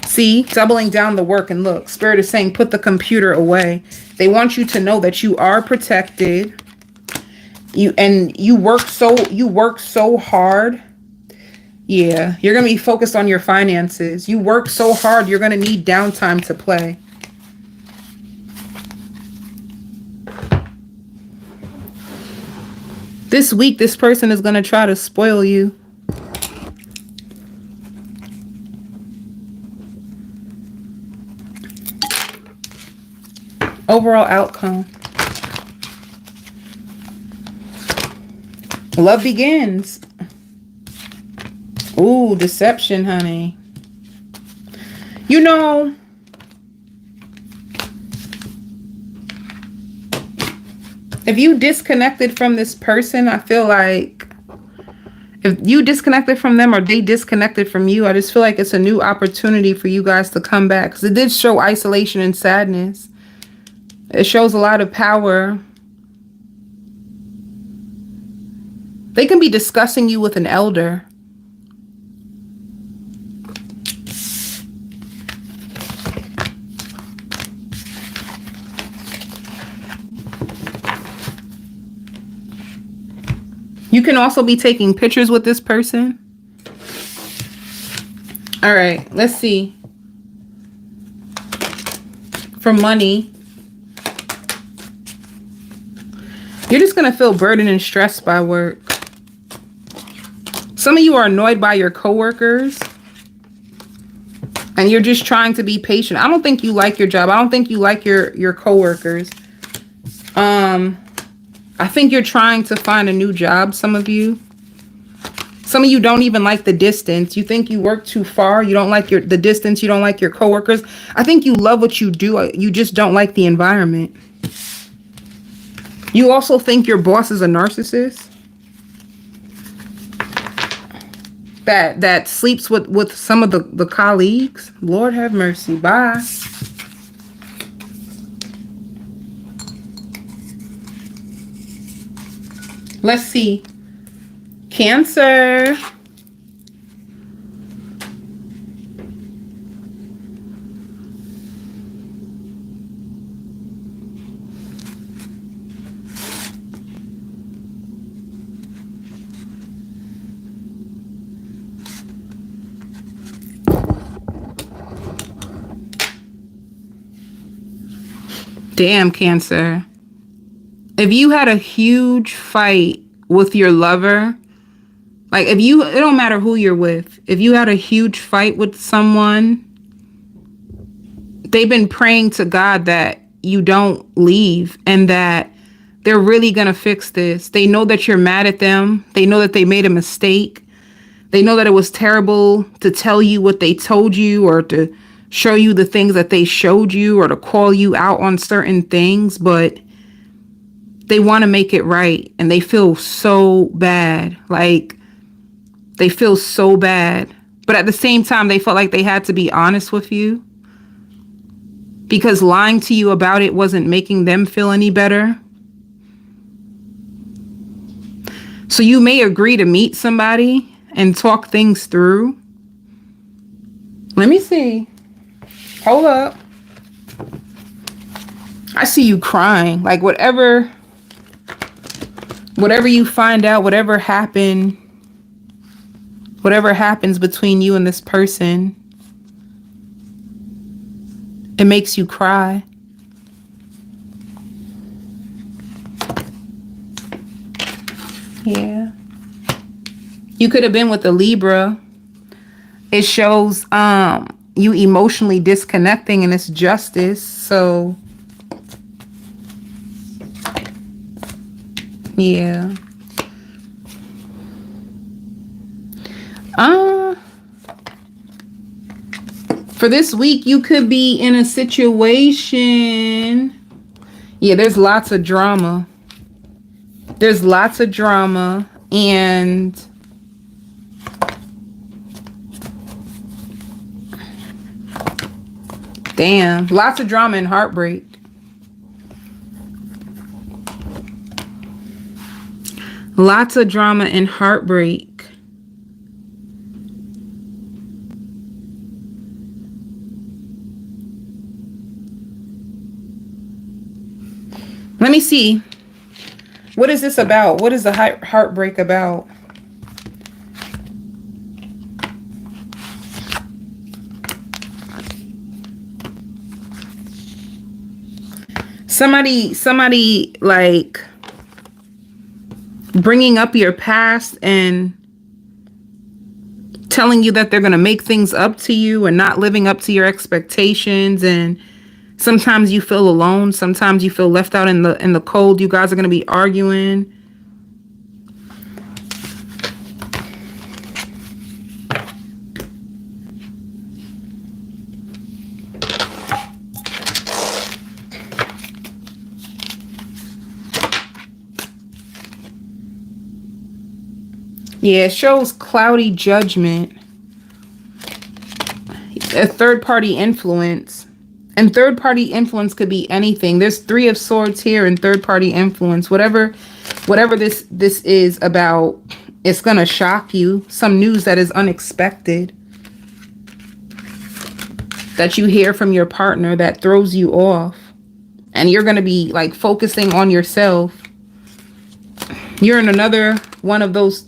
See, doubling down the work. And look, Spirit is saying, put the computer away. They want you to know that you are protected. You work so hard. Yeah, you're going to be focused on your finances. You work so hard, you're going to need downtime to play. This week, this person is going to try to spoil you. Overall outcome. Love begins. Ooh, deception, honey. You know, if you disconnected from this person, I feel like if you disconnected from them or they disconnected from you, I just feel like it's a new opportunity for you guys to come back. Because it did show isolation and sadness. It shows a lot of power. They can be discussing you with an elder. You can also be taking pictures with this person. All right, let's see. For money. You're just going to feel burdened and stressed by work. Some of you are annoyed by your coworkers. And you're just trying to be patient. I don't think you like your job. I don't think you like your coworkers. I think you're trying to find a new job, some of you. Some of you don't even like the distance. You think you work too far. You don't like the distance. You don't like your coworkers. I think you love what you do. You just don't like the environment. You also think your boss is a narcissist that sleeps with some of the colleagues. Lord have mercy. Bye. Let's see. Cancer. Damn, Cancer. If you had a huge fight with your lover, like it don't matter who you're with. If you had a huge fight with someone, they've been praying to God that you don't leave and that they're really going to fix this. They know that you're mad at them. They know that they made a mistake. They know that it was terrible to tell you what they told you or to show you the things that they showed you or to call you out on certain things, but they want to make it right. And they feel so bad. Like they feel so bad. But at the same time, they felt like they had to be honest with you because lying to you about it wasn't making them feel any better. So you may agree to meet somebody and talk things through. Let me see. Hold up. I see you crying. Like whatever you find out, whatever happens between you and this person, it makes you cry. Yeah. You could have been with a Libra. It shows you emotionally disconnecting and it's justice. So yeah. For this week, you could be in a situation. Yeah, there's lots of drama. There's lots of drama and damn, lots of drama and heartbreak. Lots of drama and heartbreak. Let me see. What is this about? What is the heartbreak about? Somebody like bringing up your past and telling you that they're going to make things up to you and not living up to your expectations. And sometimes you feel alone. Sometimes you feel left out in the cold. You guys are going to be arguing. Yeah, it shows cloudy judgment, a third-party influence. And third-party influence could be anything. There's 3 of Swords here and third-party influence. Whatever this is about, it's going to shock you. Some news that is unexpected that you hear from your partner that throws you off. And you're going to be like focusing on yourself. You're in another one of those.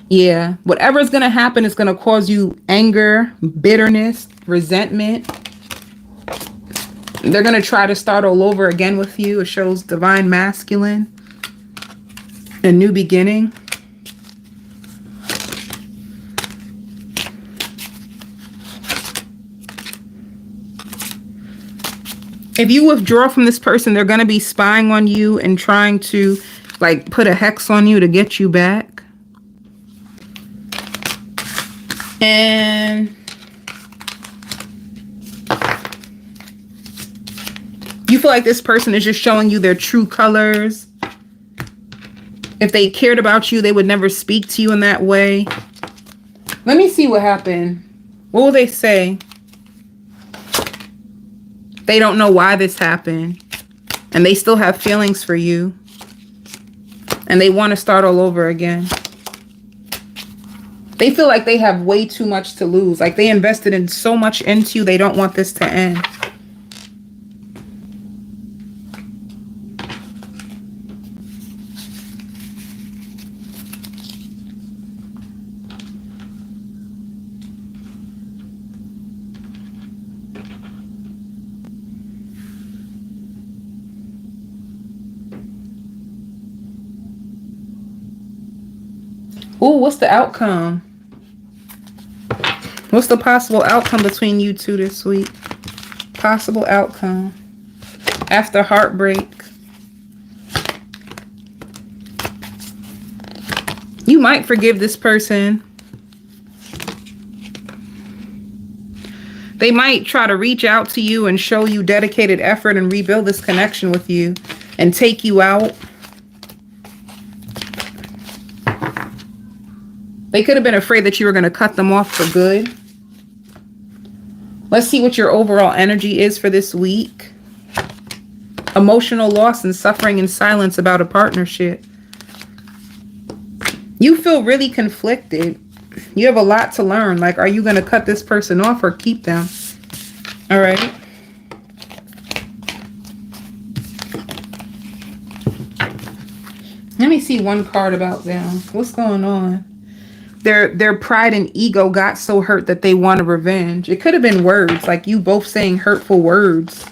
Yeah, whatever is going to happen is going to cause you anger, bitterness, resentment. They're going to try to start all over again with you. It shows divine masculine, a new beginning. If you withdraw from this person, they're going to be spying on you and trying to like put a hex on you to get you back. And you feel like this person is just showing you their true colors. If they cared about you, they would never speak to you in that way. Let me see what happened. What will they say? They don't know why this happened. And they still have feelings for you. And they want to start all over again. They feel like they have way too much to lose. Like they invested in so much into you. They don't want this to end. Ooh, what's the outcome? What's the possible outcome between you two this week? Possible outcome. After heartbreak. You might forgive this person. They might try to reach out to you and show you dedicated effort and rebuild this connection with you and take you out. They could have been afraid that you were going to cut them off for good. Let's see what your overall energy is for this week. Emotional loss and suffering in silence about a partnership. You feel really conflicted. You have a lot to learn. Like, are you going to cut this person off or keep them? All right. Let me see one card about them. What's going on? Their pride and ego got so hurt that they want a revenge. It could have been words, like you both saying hurtful words.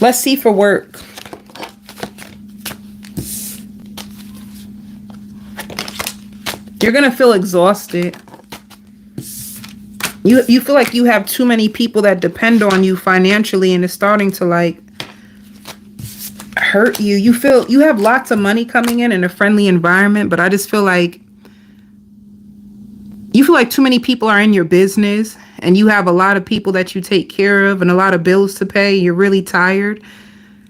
Let's see for work. You're going to feel exhausted. You feel like you have too many people that depend on you financially, and it's starting to like hurt you. You feel you have lots of money coming in a friendly environment, but I just feel like you feel like too many people are in your business and you have a lot of people that you take care of and a lot of bills to pay. You're really tired.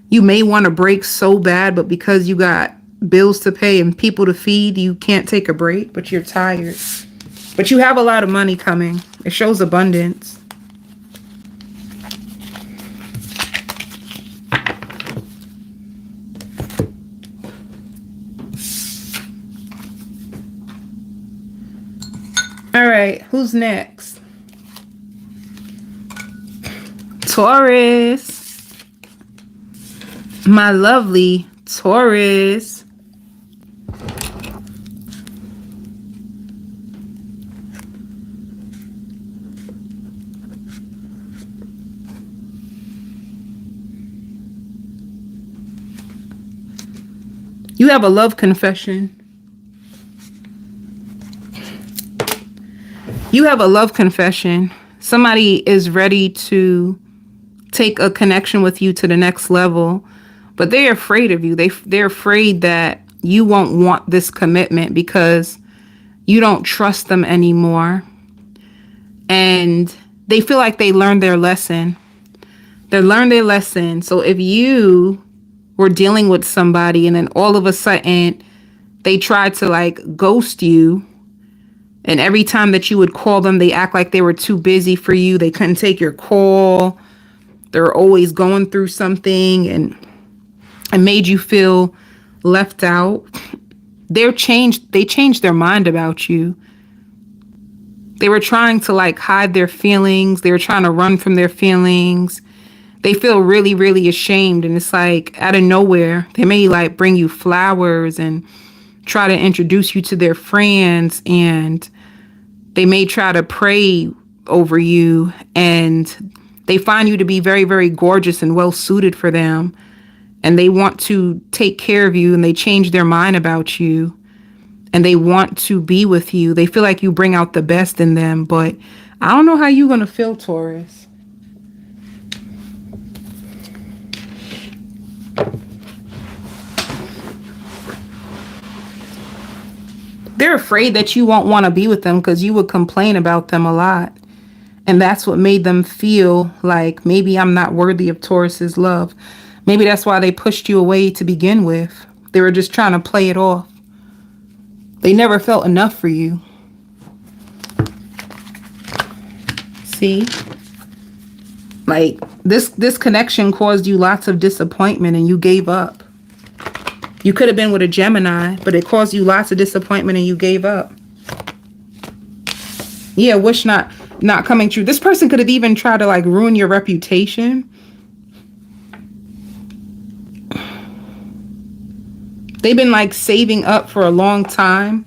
You may want to break so bad, but because you got bills to pay and people to feed, you can't take a break, but you're tired. But you have a lot of money coming. It shows abundance. All right, who's next? Taurus. My lovely Taurus. You have a love confession. You have a love confession. Somebody is ready to take a connection with you to the next level, but they're afraid of you. They're afraid that you won't want this commitment because you don't trust them anymore. And they feel like they learned their lesson. They learned their lesson. So if you were dealing with somebody and then all of a sudden they tried to like ghost you, and every time that you would call them, they act like they were too busy for you. They couldn't take your call. They're always going through something, and it made you feel left out. They changed their mind about you. They were trying to like hide their feelings. They were trying to run from their feelings. They feel really, really ashamed. And it's like out of nowhere, they may like bring you flowers and try to introduce you to their friends. And they may try to pray over you. And they find you to be very, very gorgeous and well suited for them. And they want to take care of you, and they change their mind about you. And they want to be with you. They feel like you bring out the best in them. But I don't know how you're going to feel, Taurus. They're afraid that you won't want to be with them because you would complain about them a lot. And that's what made them feel like maybe I'm not worthy of Taurus's love. Maybe that's why they pushed you away to begin with. They were just trying to play it off. They never felt enough for you. See? Like this connection caused you lots of disappointment and you gave up. You could have been with a Gemini, but it caused you lots of disappointment and you gave up. Yeah, wish not coming true. This person could have even tried to like ruin your reputation. They've been like saving up for a long time.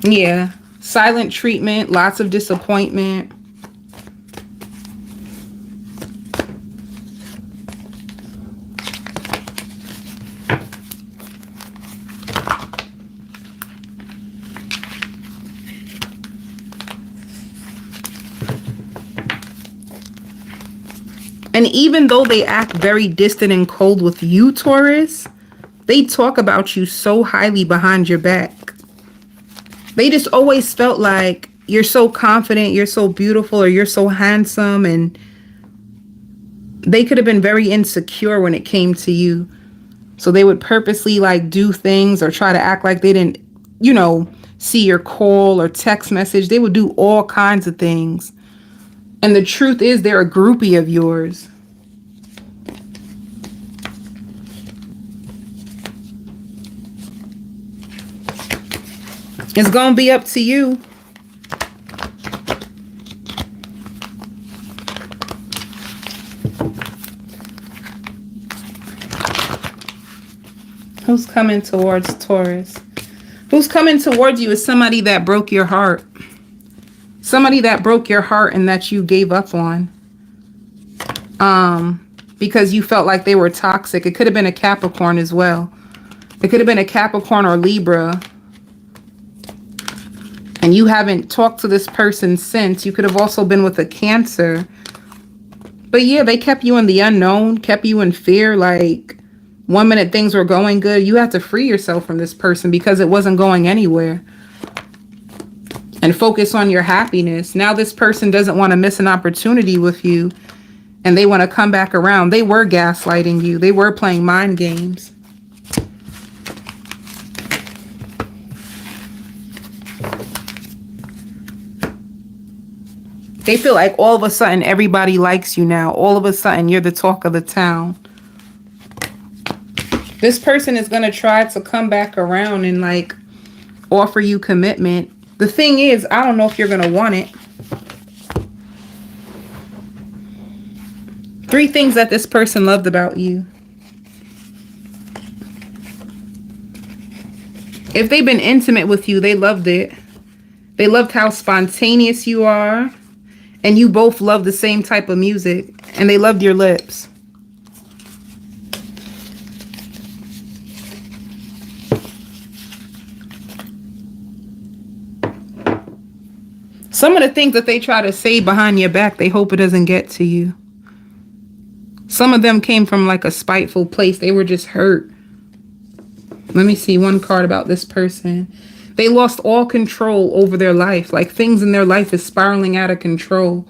Yeah, silent treatment, lots of disappointment. And even though they act very distant and cold with you, Taurus, they talk about you so highly behind your back. They just always felt like you're so confident, you're so beautiful, or you're so handsome. And they could have been very insecure when it came to you. So they would purposely like do things or try to act like they didn't, you know, see your call or text message. They would do all kinds of things. And the truth is they're a groupie of yours. It's going to be up to you. Who's coming towards Taurus? Who's coming towards you is somebody that broke your heart. Somebody that broke your heart and that you gave up on. Because you felt like they were toxic. It could have been a Capricorn as well. It could have been a Capricorn or Libra. And you haven't talked to this person since. You could have also been with a Cancer. But yeah, they kept you in the unknown, kept you in fear. Like, one minute things were going good. You had to free yourself from this person because it wasn't going anywhere. And focus on your happiness. Now this person doesn't want to miss an opportunity with you. And they want to come back around. They were gaslighting you. They were playing mind games. They feel like all of a sudden everybody likes you now. All of a sudden you're the talk of the town. This person is going to try to come back around and like offer you commitment. The thing is, I don't know if you're going to want it. 3 things that this person loved about you. If they've been intimate with you, they loved it. They loved how spontaneous you are. And you both love the same type of music. And they loved your lips. Some of the things that they try to say behind your back, they hope it doesn't get to you. Some of them came from like a spiteful place. They were just hurt. Let me see one card about this person. They lost all control over their life. Like things in their life is spiraling out of control.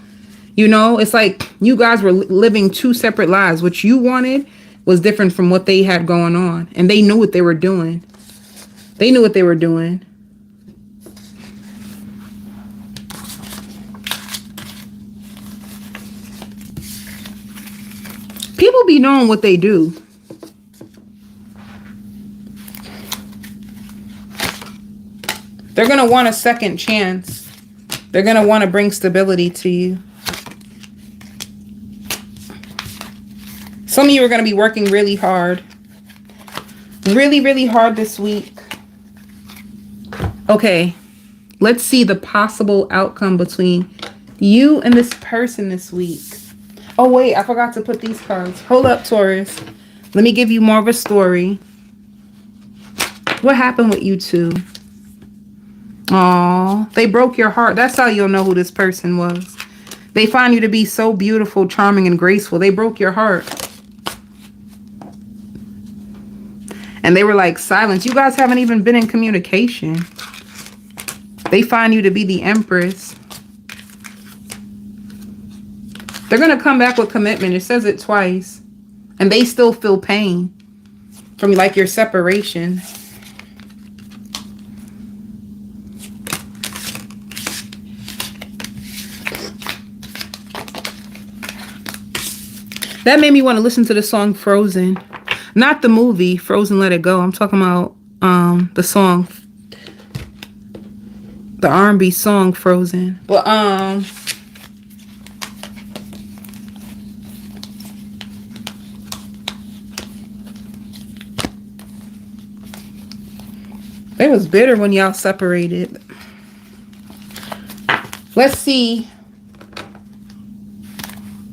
You know, it's like you guys were living 2 separate lives. What you wanted was different from what they had going on. And they knew what they were doing. They knew what they were doing. People be knowing what they do. They're going to want a second chance. They're going to want to bring stability to you. Some of you are going to be working really hard. Really, really hard this week. Okay. Let's see the possible outcome between you and this person this week. Oh, wait, I forgot to put these cards. Hold up, Taurus. Let me give you more of a story. What happened with you two? Aw, they broke your heart. That's how you'll know who this person was. They find you to be so beautiful, charming, and graceful. They broke your heart. And they were like silence. You guys haven't even been in communication. They find you to be the Empress. They're going to come back with commitment. It says it twice. And they still feel pain from like your separation. That made me want to listen to the song Frozen. Not the movie, Frozen Let It Go. I'm talking about the song. The R&B song Frozen. But they was bitter when y'all separated. Let's see.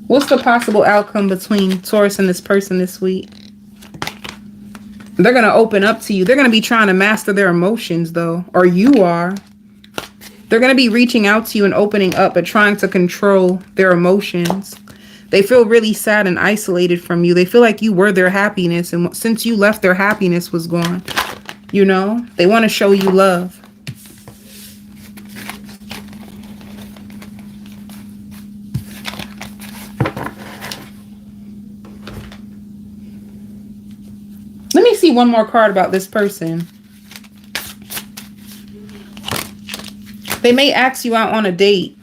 What's the possible outcome between Taurus and this person this week? They're going to open up to you. They're going to be trying to master their emotions, though. Or you are. They're going to be reaching out to you and opening up, but trying to control their emotions. They feel really sad and isolated from you. They feel like you were their happiness. And since you left, their happiness was gone. You know, they want to show you love. Let me see one more card about this person. They may ask you out on a date.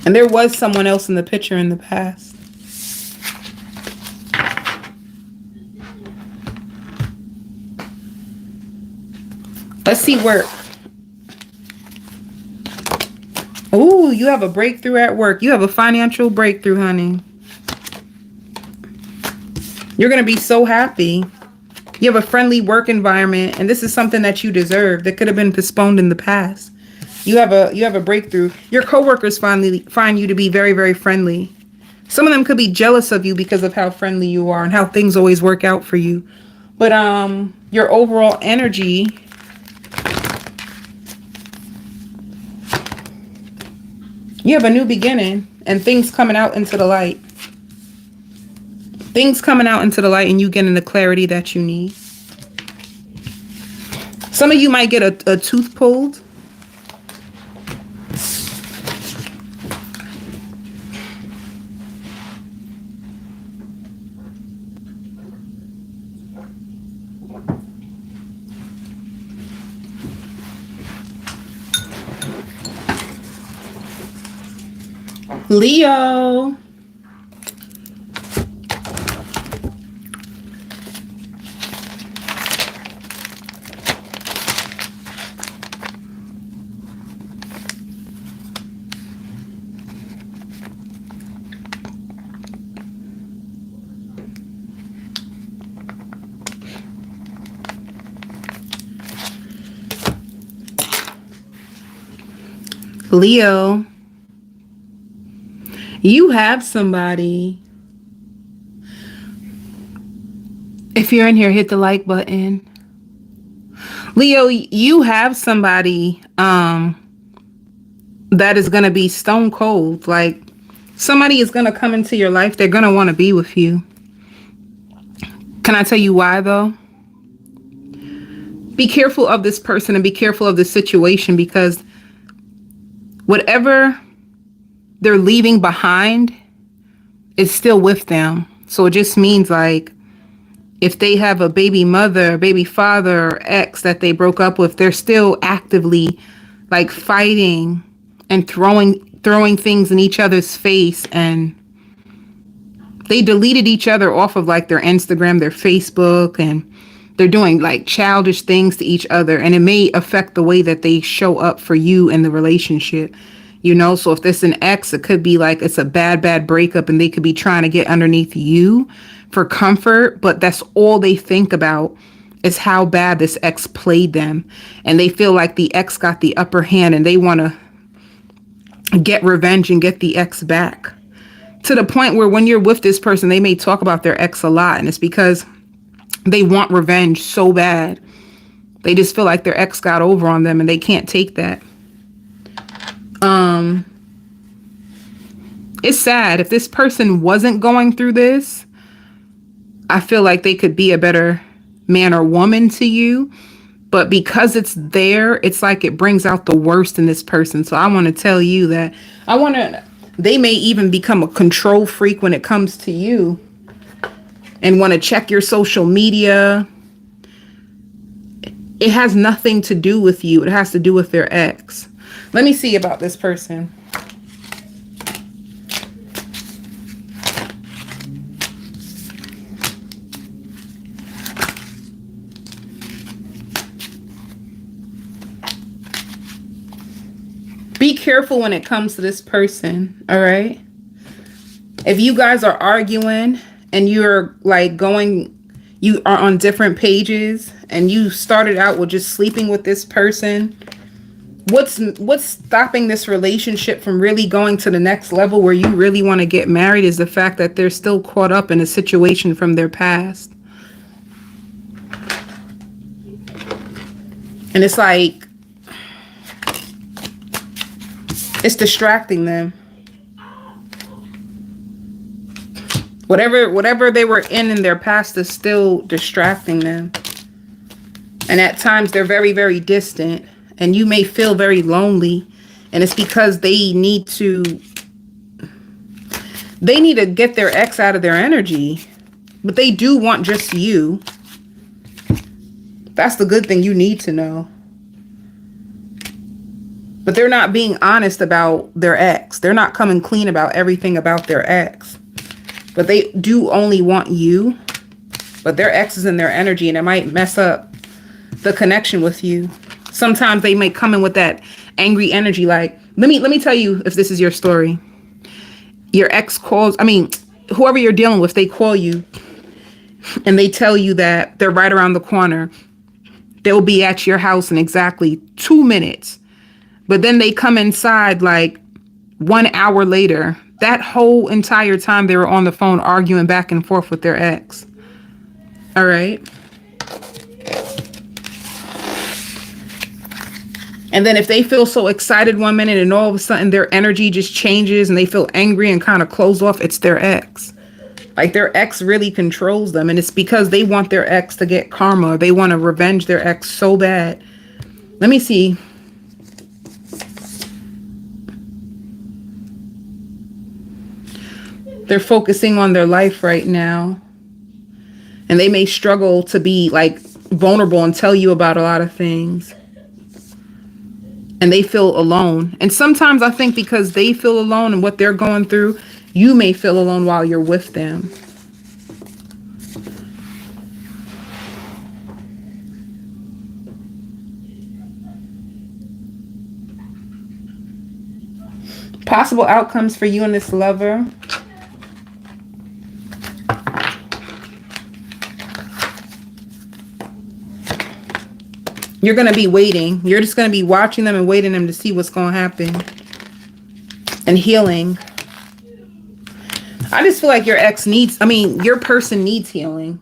And there was someone else in the picture in the past. Let's see work. Ooh, you have a breakthrough at work. You have a financial breakthrough, honey. You're going to be so happy. You have a friendly work environment, and this is something that you deserve that could have been postponed in the past. You have a breakthrough. Your coworkers find you to be very, very friendly. Some of them could be jealous of you because of how friendly you are and how things always work out for you. But your overall energy, you have a new beginning and things coming out into the light. Things coming out into the light and you getting the clarity that you need. Some of you might get a tooth pulled. Leo. Leo, you have somebody. If you're in here, hit the like button. Leo, you have somebody that is going to be stone cold. Like, somebody is going to come into your life. They're going to want to be with you. Can I tell you why, though? Be careful of this person and be careful of this situation, because whatever they're leaving behind is still with them. So it just means, like, if they have a baby mother, baby father, or ex that they broke up with, they're still actively, like, fighting and throwing things in each other's face. And they deleted each other off of, like, their Instagram, their Facebook, and they're doing, like, childish things to each other. And it may affect the way that they show up for you in the relationship. You know, so if there's an ex, it could be like it's a bad breakup and they could be trying to get underneath you for comfort, but that's all they think about is how bad this ex played them. And they feel like the ex got the upper hand and they want to get revenge and get the ex back. To the point where when you're with this person, they may talk about their ex a lot, and it's because they want revenge so bad. They just feel like their ex got over on them and they can't take that. It's sad. If this person wasn't going through this, I feel like they could be a better man or woman to you. But because it's there, it's like it brings out the worst in this person. So I want to tell you that they may even become a control freak when it comes to you and want to check your social media. It has nothing to do with you. It has to do with their ex. Let me see about this person. Be careful when it comes to this person, all right? If you guys are arguing and you're like you are on different pages and you started out with just sleeping with this person, what's stopping this relationship from really going to the next level where you really want to get married is the fact that they're still caught up in a situation from their past. And it's like, it's distracting them. Whatever they were in their past is still distracting them. And at times they're very, very distant. And you may feel very lonely. And it's because they need to get their ex out of their energy. But they do want just you. That's the good thing you need to know. But they're not being honest about their ex. They're not coming clean about everything about their ex. But they do only want you. But their ex is in their energy and it might mess up the connection with you. Sometimes they may come in with that angry energy. Like, let me tell you if this is your story. Your ex calls, whoever you're dealing with, they call you and they tell you that they're right around the corner. They'll be at your house in exactly 2 minutes. But then they come inside like 1 hour later. That whole entire time they were on the phone arguing back and forth with their ex. All right. And then if they feel so excited 1 minute and all of a sudden their energy just changes and they feel angry and kind of close off, it's their ex. Like their ex really controls them. And it's because they want their ex to get karma. They want to revenge their ex so bad. Let me see. They're focusing on their life right now. And they may struggle to be like vulnerable and tell you about a lot of things. And they feel alone. And sometimes I think because they feel alone and what they're going through, you may feel alone while you're with them. Possible outcomes for you and this lover. You're going to be waiting. You're just going to be watching them and waiting them to see what's going to happen. And healing. I just feel like your ex needs, your person needs healing.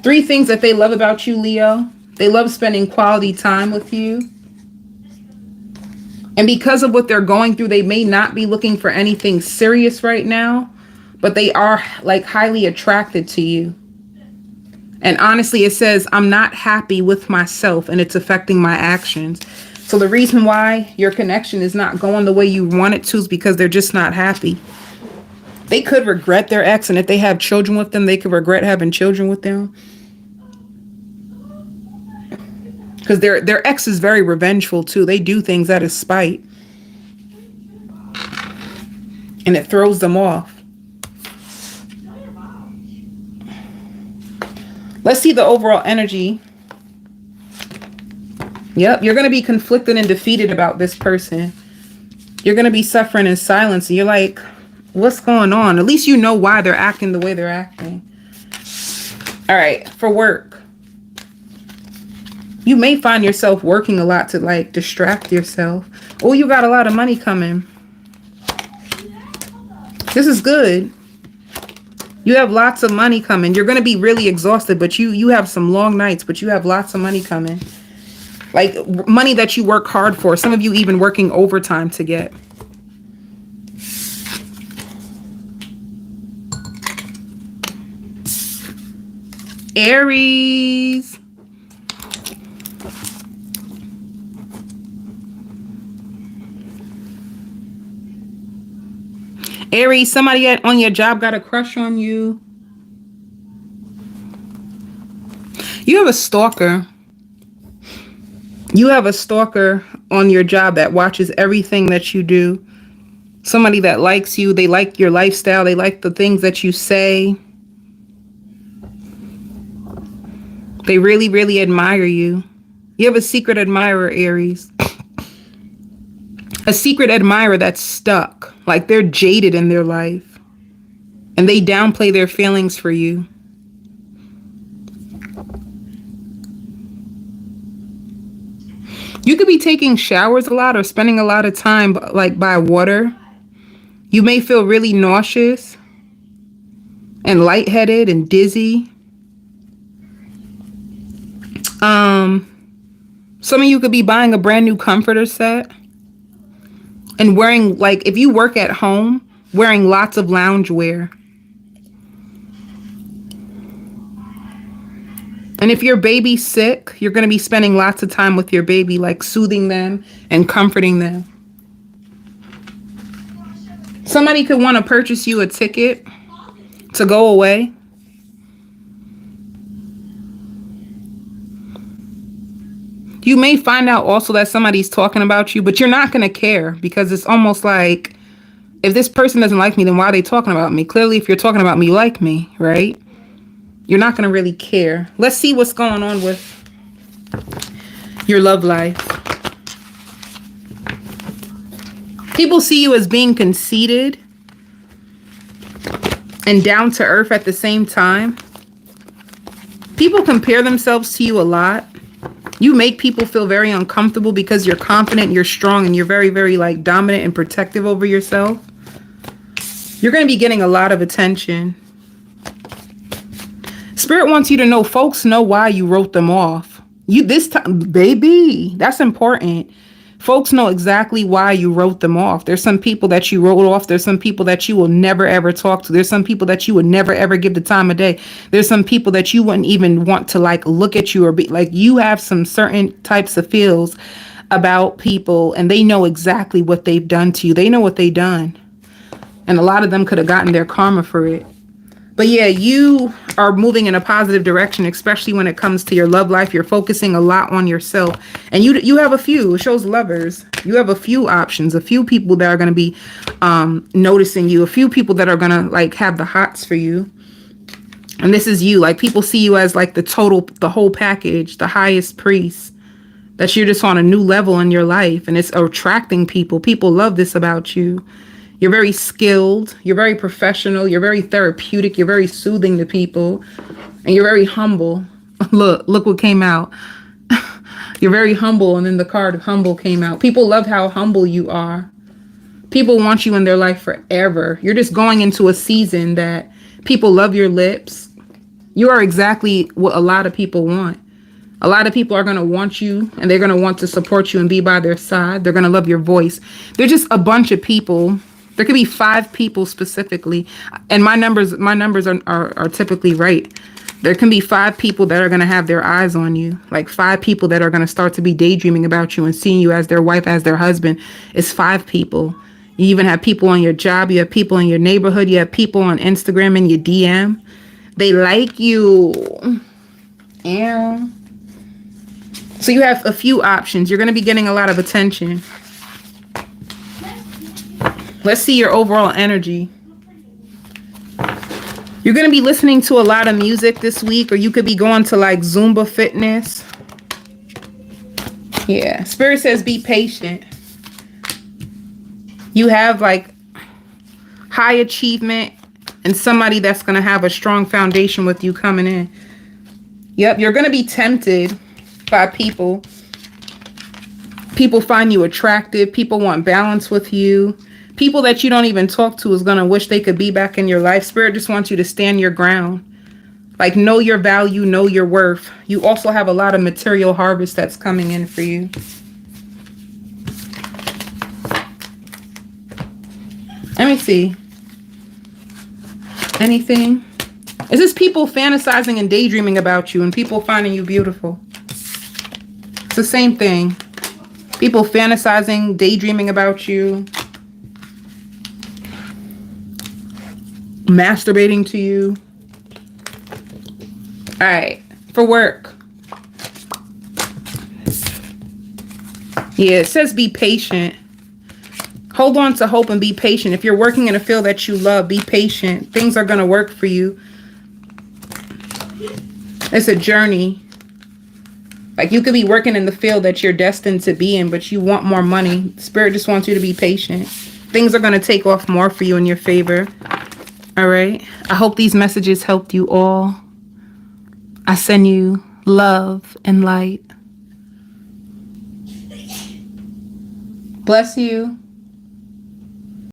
3 things that they love about you, Leo. They love spending quality time with you. And because of what they're going through, they may not be looking for anything serious right now, but they are like highly attracted to you. And honestly, it says, I'm not happy with myself and it's affecting my actions. So the reason why your connection is not going the way you want it to is because they're just not happy. They could regret their ex, and if they have children with them, they could regret having children with them. Because their ex is very revengeful too. They do things out of spite. And it throws them off. Let's see the overall energy. Yep, you're going to be conflicted and defeated about this person. You're going to be suffering in silence. And you're like, what's going on? At least you know why they're acting the way they're acting. All right, for work. You may find yourself working a lot to like distract yourself. Oh, you got a lot of money coming. This is good. You have lots of money coming. You're going to be really exhausted, but you have some long nights, but you have lots of money coming. Like money that you work hard for. Some of you even working overtime to get. Aries. Aries, somebody on your job got a crush on you. You have a stalker. You have a stalker on your job that watches everything that you do. Somebody that likes you. They like your lifestyle. They like the things that you say. They really, really admire you. You have a secret admirer, Aries. A secret admirer that's stuck. Like they're jaded in their life. And they downplay their feelings for you. You could be taking showers a lot or spending a lot of time like by water. You may feel really nauseous and lightheaded and dizzy. Some of you could be buying a brand new comforter set and wearing, like, if you work at home, wearing lots of loungewear. And if your baby's sick, you're going to be spending lots of time with your baby, like soothing them and comforting them. Somebody could want to purchase you a ticket to go away. You may find out also that somebody's talking about you, but you're not going to care because it's almost like, if this person doesn't like me, then why are they talking about me? Clearly, if you're talking about me, you like me, right? You're not going to really care. Let's see what's going on with your love life. People see you as being conceited and down to earth at the same time. People compare themselves to you a lot. You make people feel very uncomfortable because you're confident, you're strong, and you're very, very like dominant and protective over yourself. You're going to be getting a lot of attention. Spirit wants you to know, folks know why you wrote them off. This time, baby, that's important. Folks know exactly why you wrote them off. There's some people that you wrote off. There's some people that you will never, ever talk to. There's some people that you would never, ever give the time of day. There's some people that you wouldn't even want to like look at you or be like, you have some certain types of feels about people and they know exactly what they've done to you. They know what they've done. And a lot of them could have gotten their karma for it. But yeah, you are moving in a positive direction, especially when it comes to your love life. You're focusing a lot on yourself. And you have a few, it shows lovers. You have a few options, a few people that are going to be noticing you, a few people that are going to like have the hots for you. And this is you. Like people see you as like the whole package, the highest priest. That you're just on a new level in your life. And it's attracting people. People love this about you. You're very skilled. You're very professional. You're very therapeutic. You're very soothing to people. And you're very humble. Look what came out. You're very humble, and then the card humble came out. People love how humble you are. People want you in their life forever. You're just going into a season that people love your lips. You are exactly what a lot of people want. A lot of people are going to want you, and they're going to want to support you and be by their side. They're going to love your voice. They're just a bunch of people. There could be 5 people specifically, and my numbers are typically right. There can be 5 people that are going to have their eyes on you, like 5 people that are going to start to be daydreaming about you and seeing you as their wife, as their husband. It's 5 people. You even have people on your job. You have people in your neighborhood. You have people on Instagram in your DM. They like you. Yeah. So you have a few options. You're going to be getting a lot of attention. Let's see your overall energy. You're going to be listening to a lot of music this week, or you could be going to like Zumba fitness. Yeah. Spirit says be patient. You have like high achievement and somebody that's going to have a strong foundation with you coming in. Yep. You're going to be tempted by people. People find you attractive. People want balance with you. People that you don't even talk to is going to wish they could be back in your life. Spirit just wants you to stand your ground. Like, know your value, know your worth. You also have a lot of material harvest that's coming in for you. Let me see. Anything? Is this people fantasizing and daydreaming about you and people finding you beautiful? It's the same thing. People fantasizing, daydreaming about you, masturbating to you. All right, for work. Yeah, it says be patient. Hold on to hope and be patient. If you're working in a field that you love, be patient. Things are going to work for you. It's a journey. Like, you could be working in the field that you're destined to be in, but you want more money. Spirit just wants you to be patient. Things are going to take off more for you in your favor. All right. I hope these messages helped you all. I send you love and light. Bless you.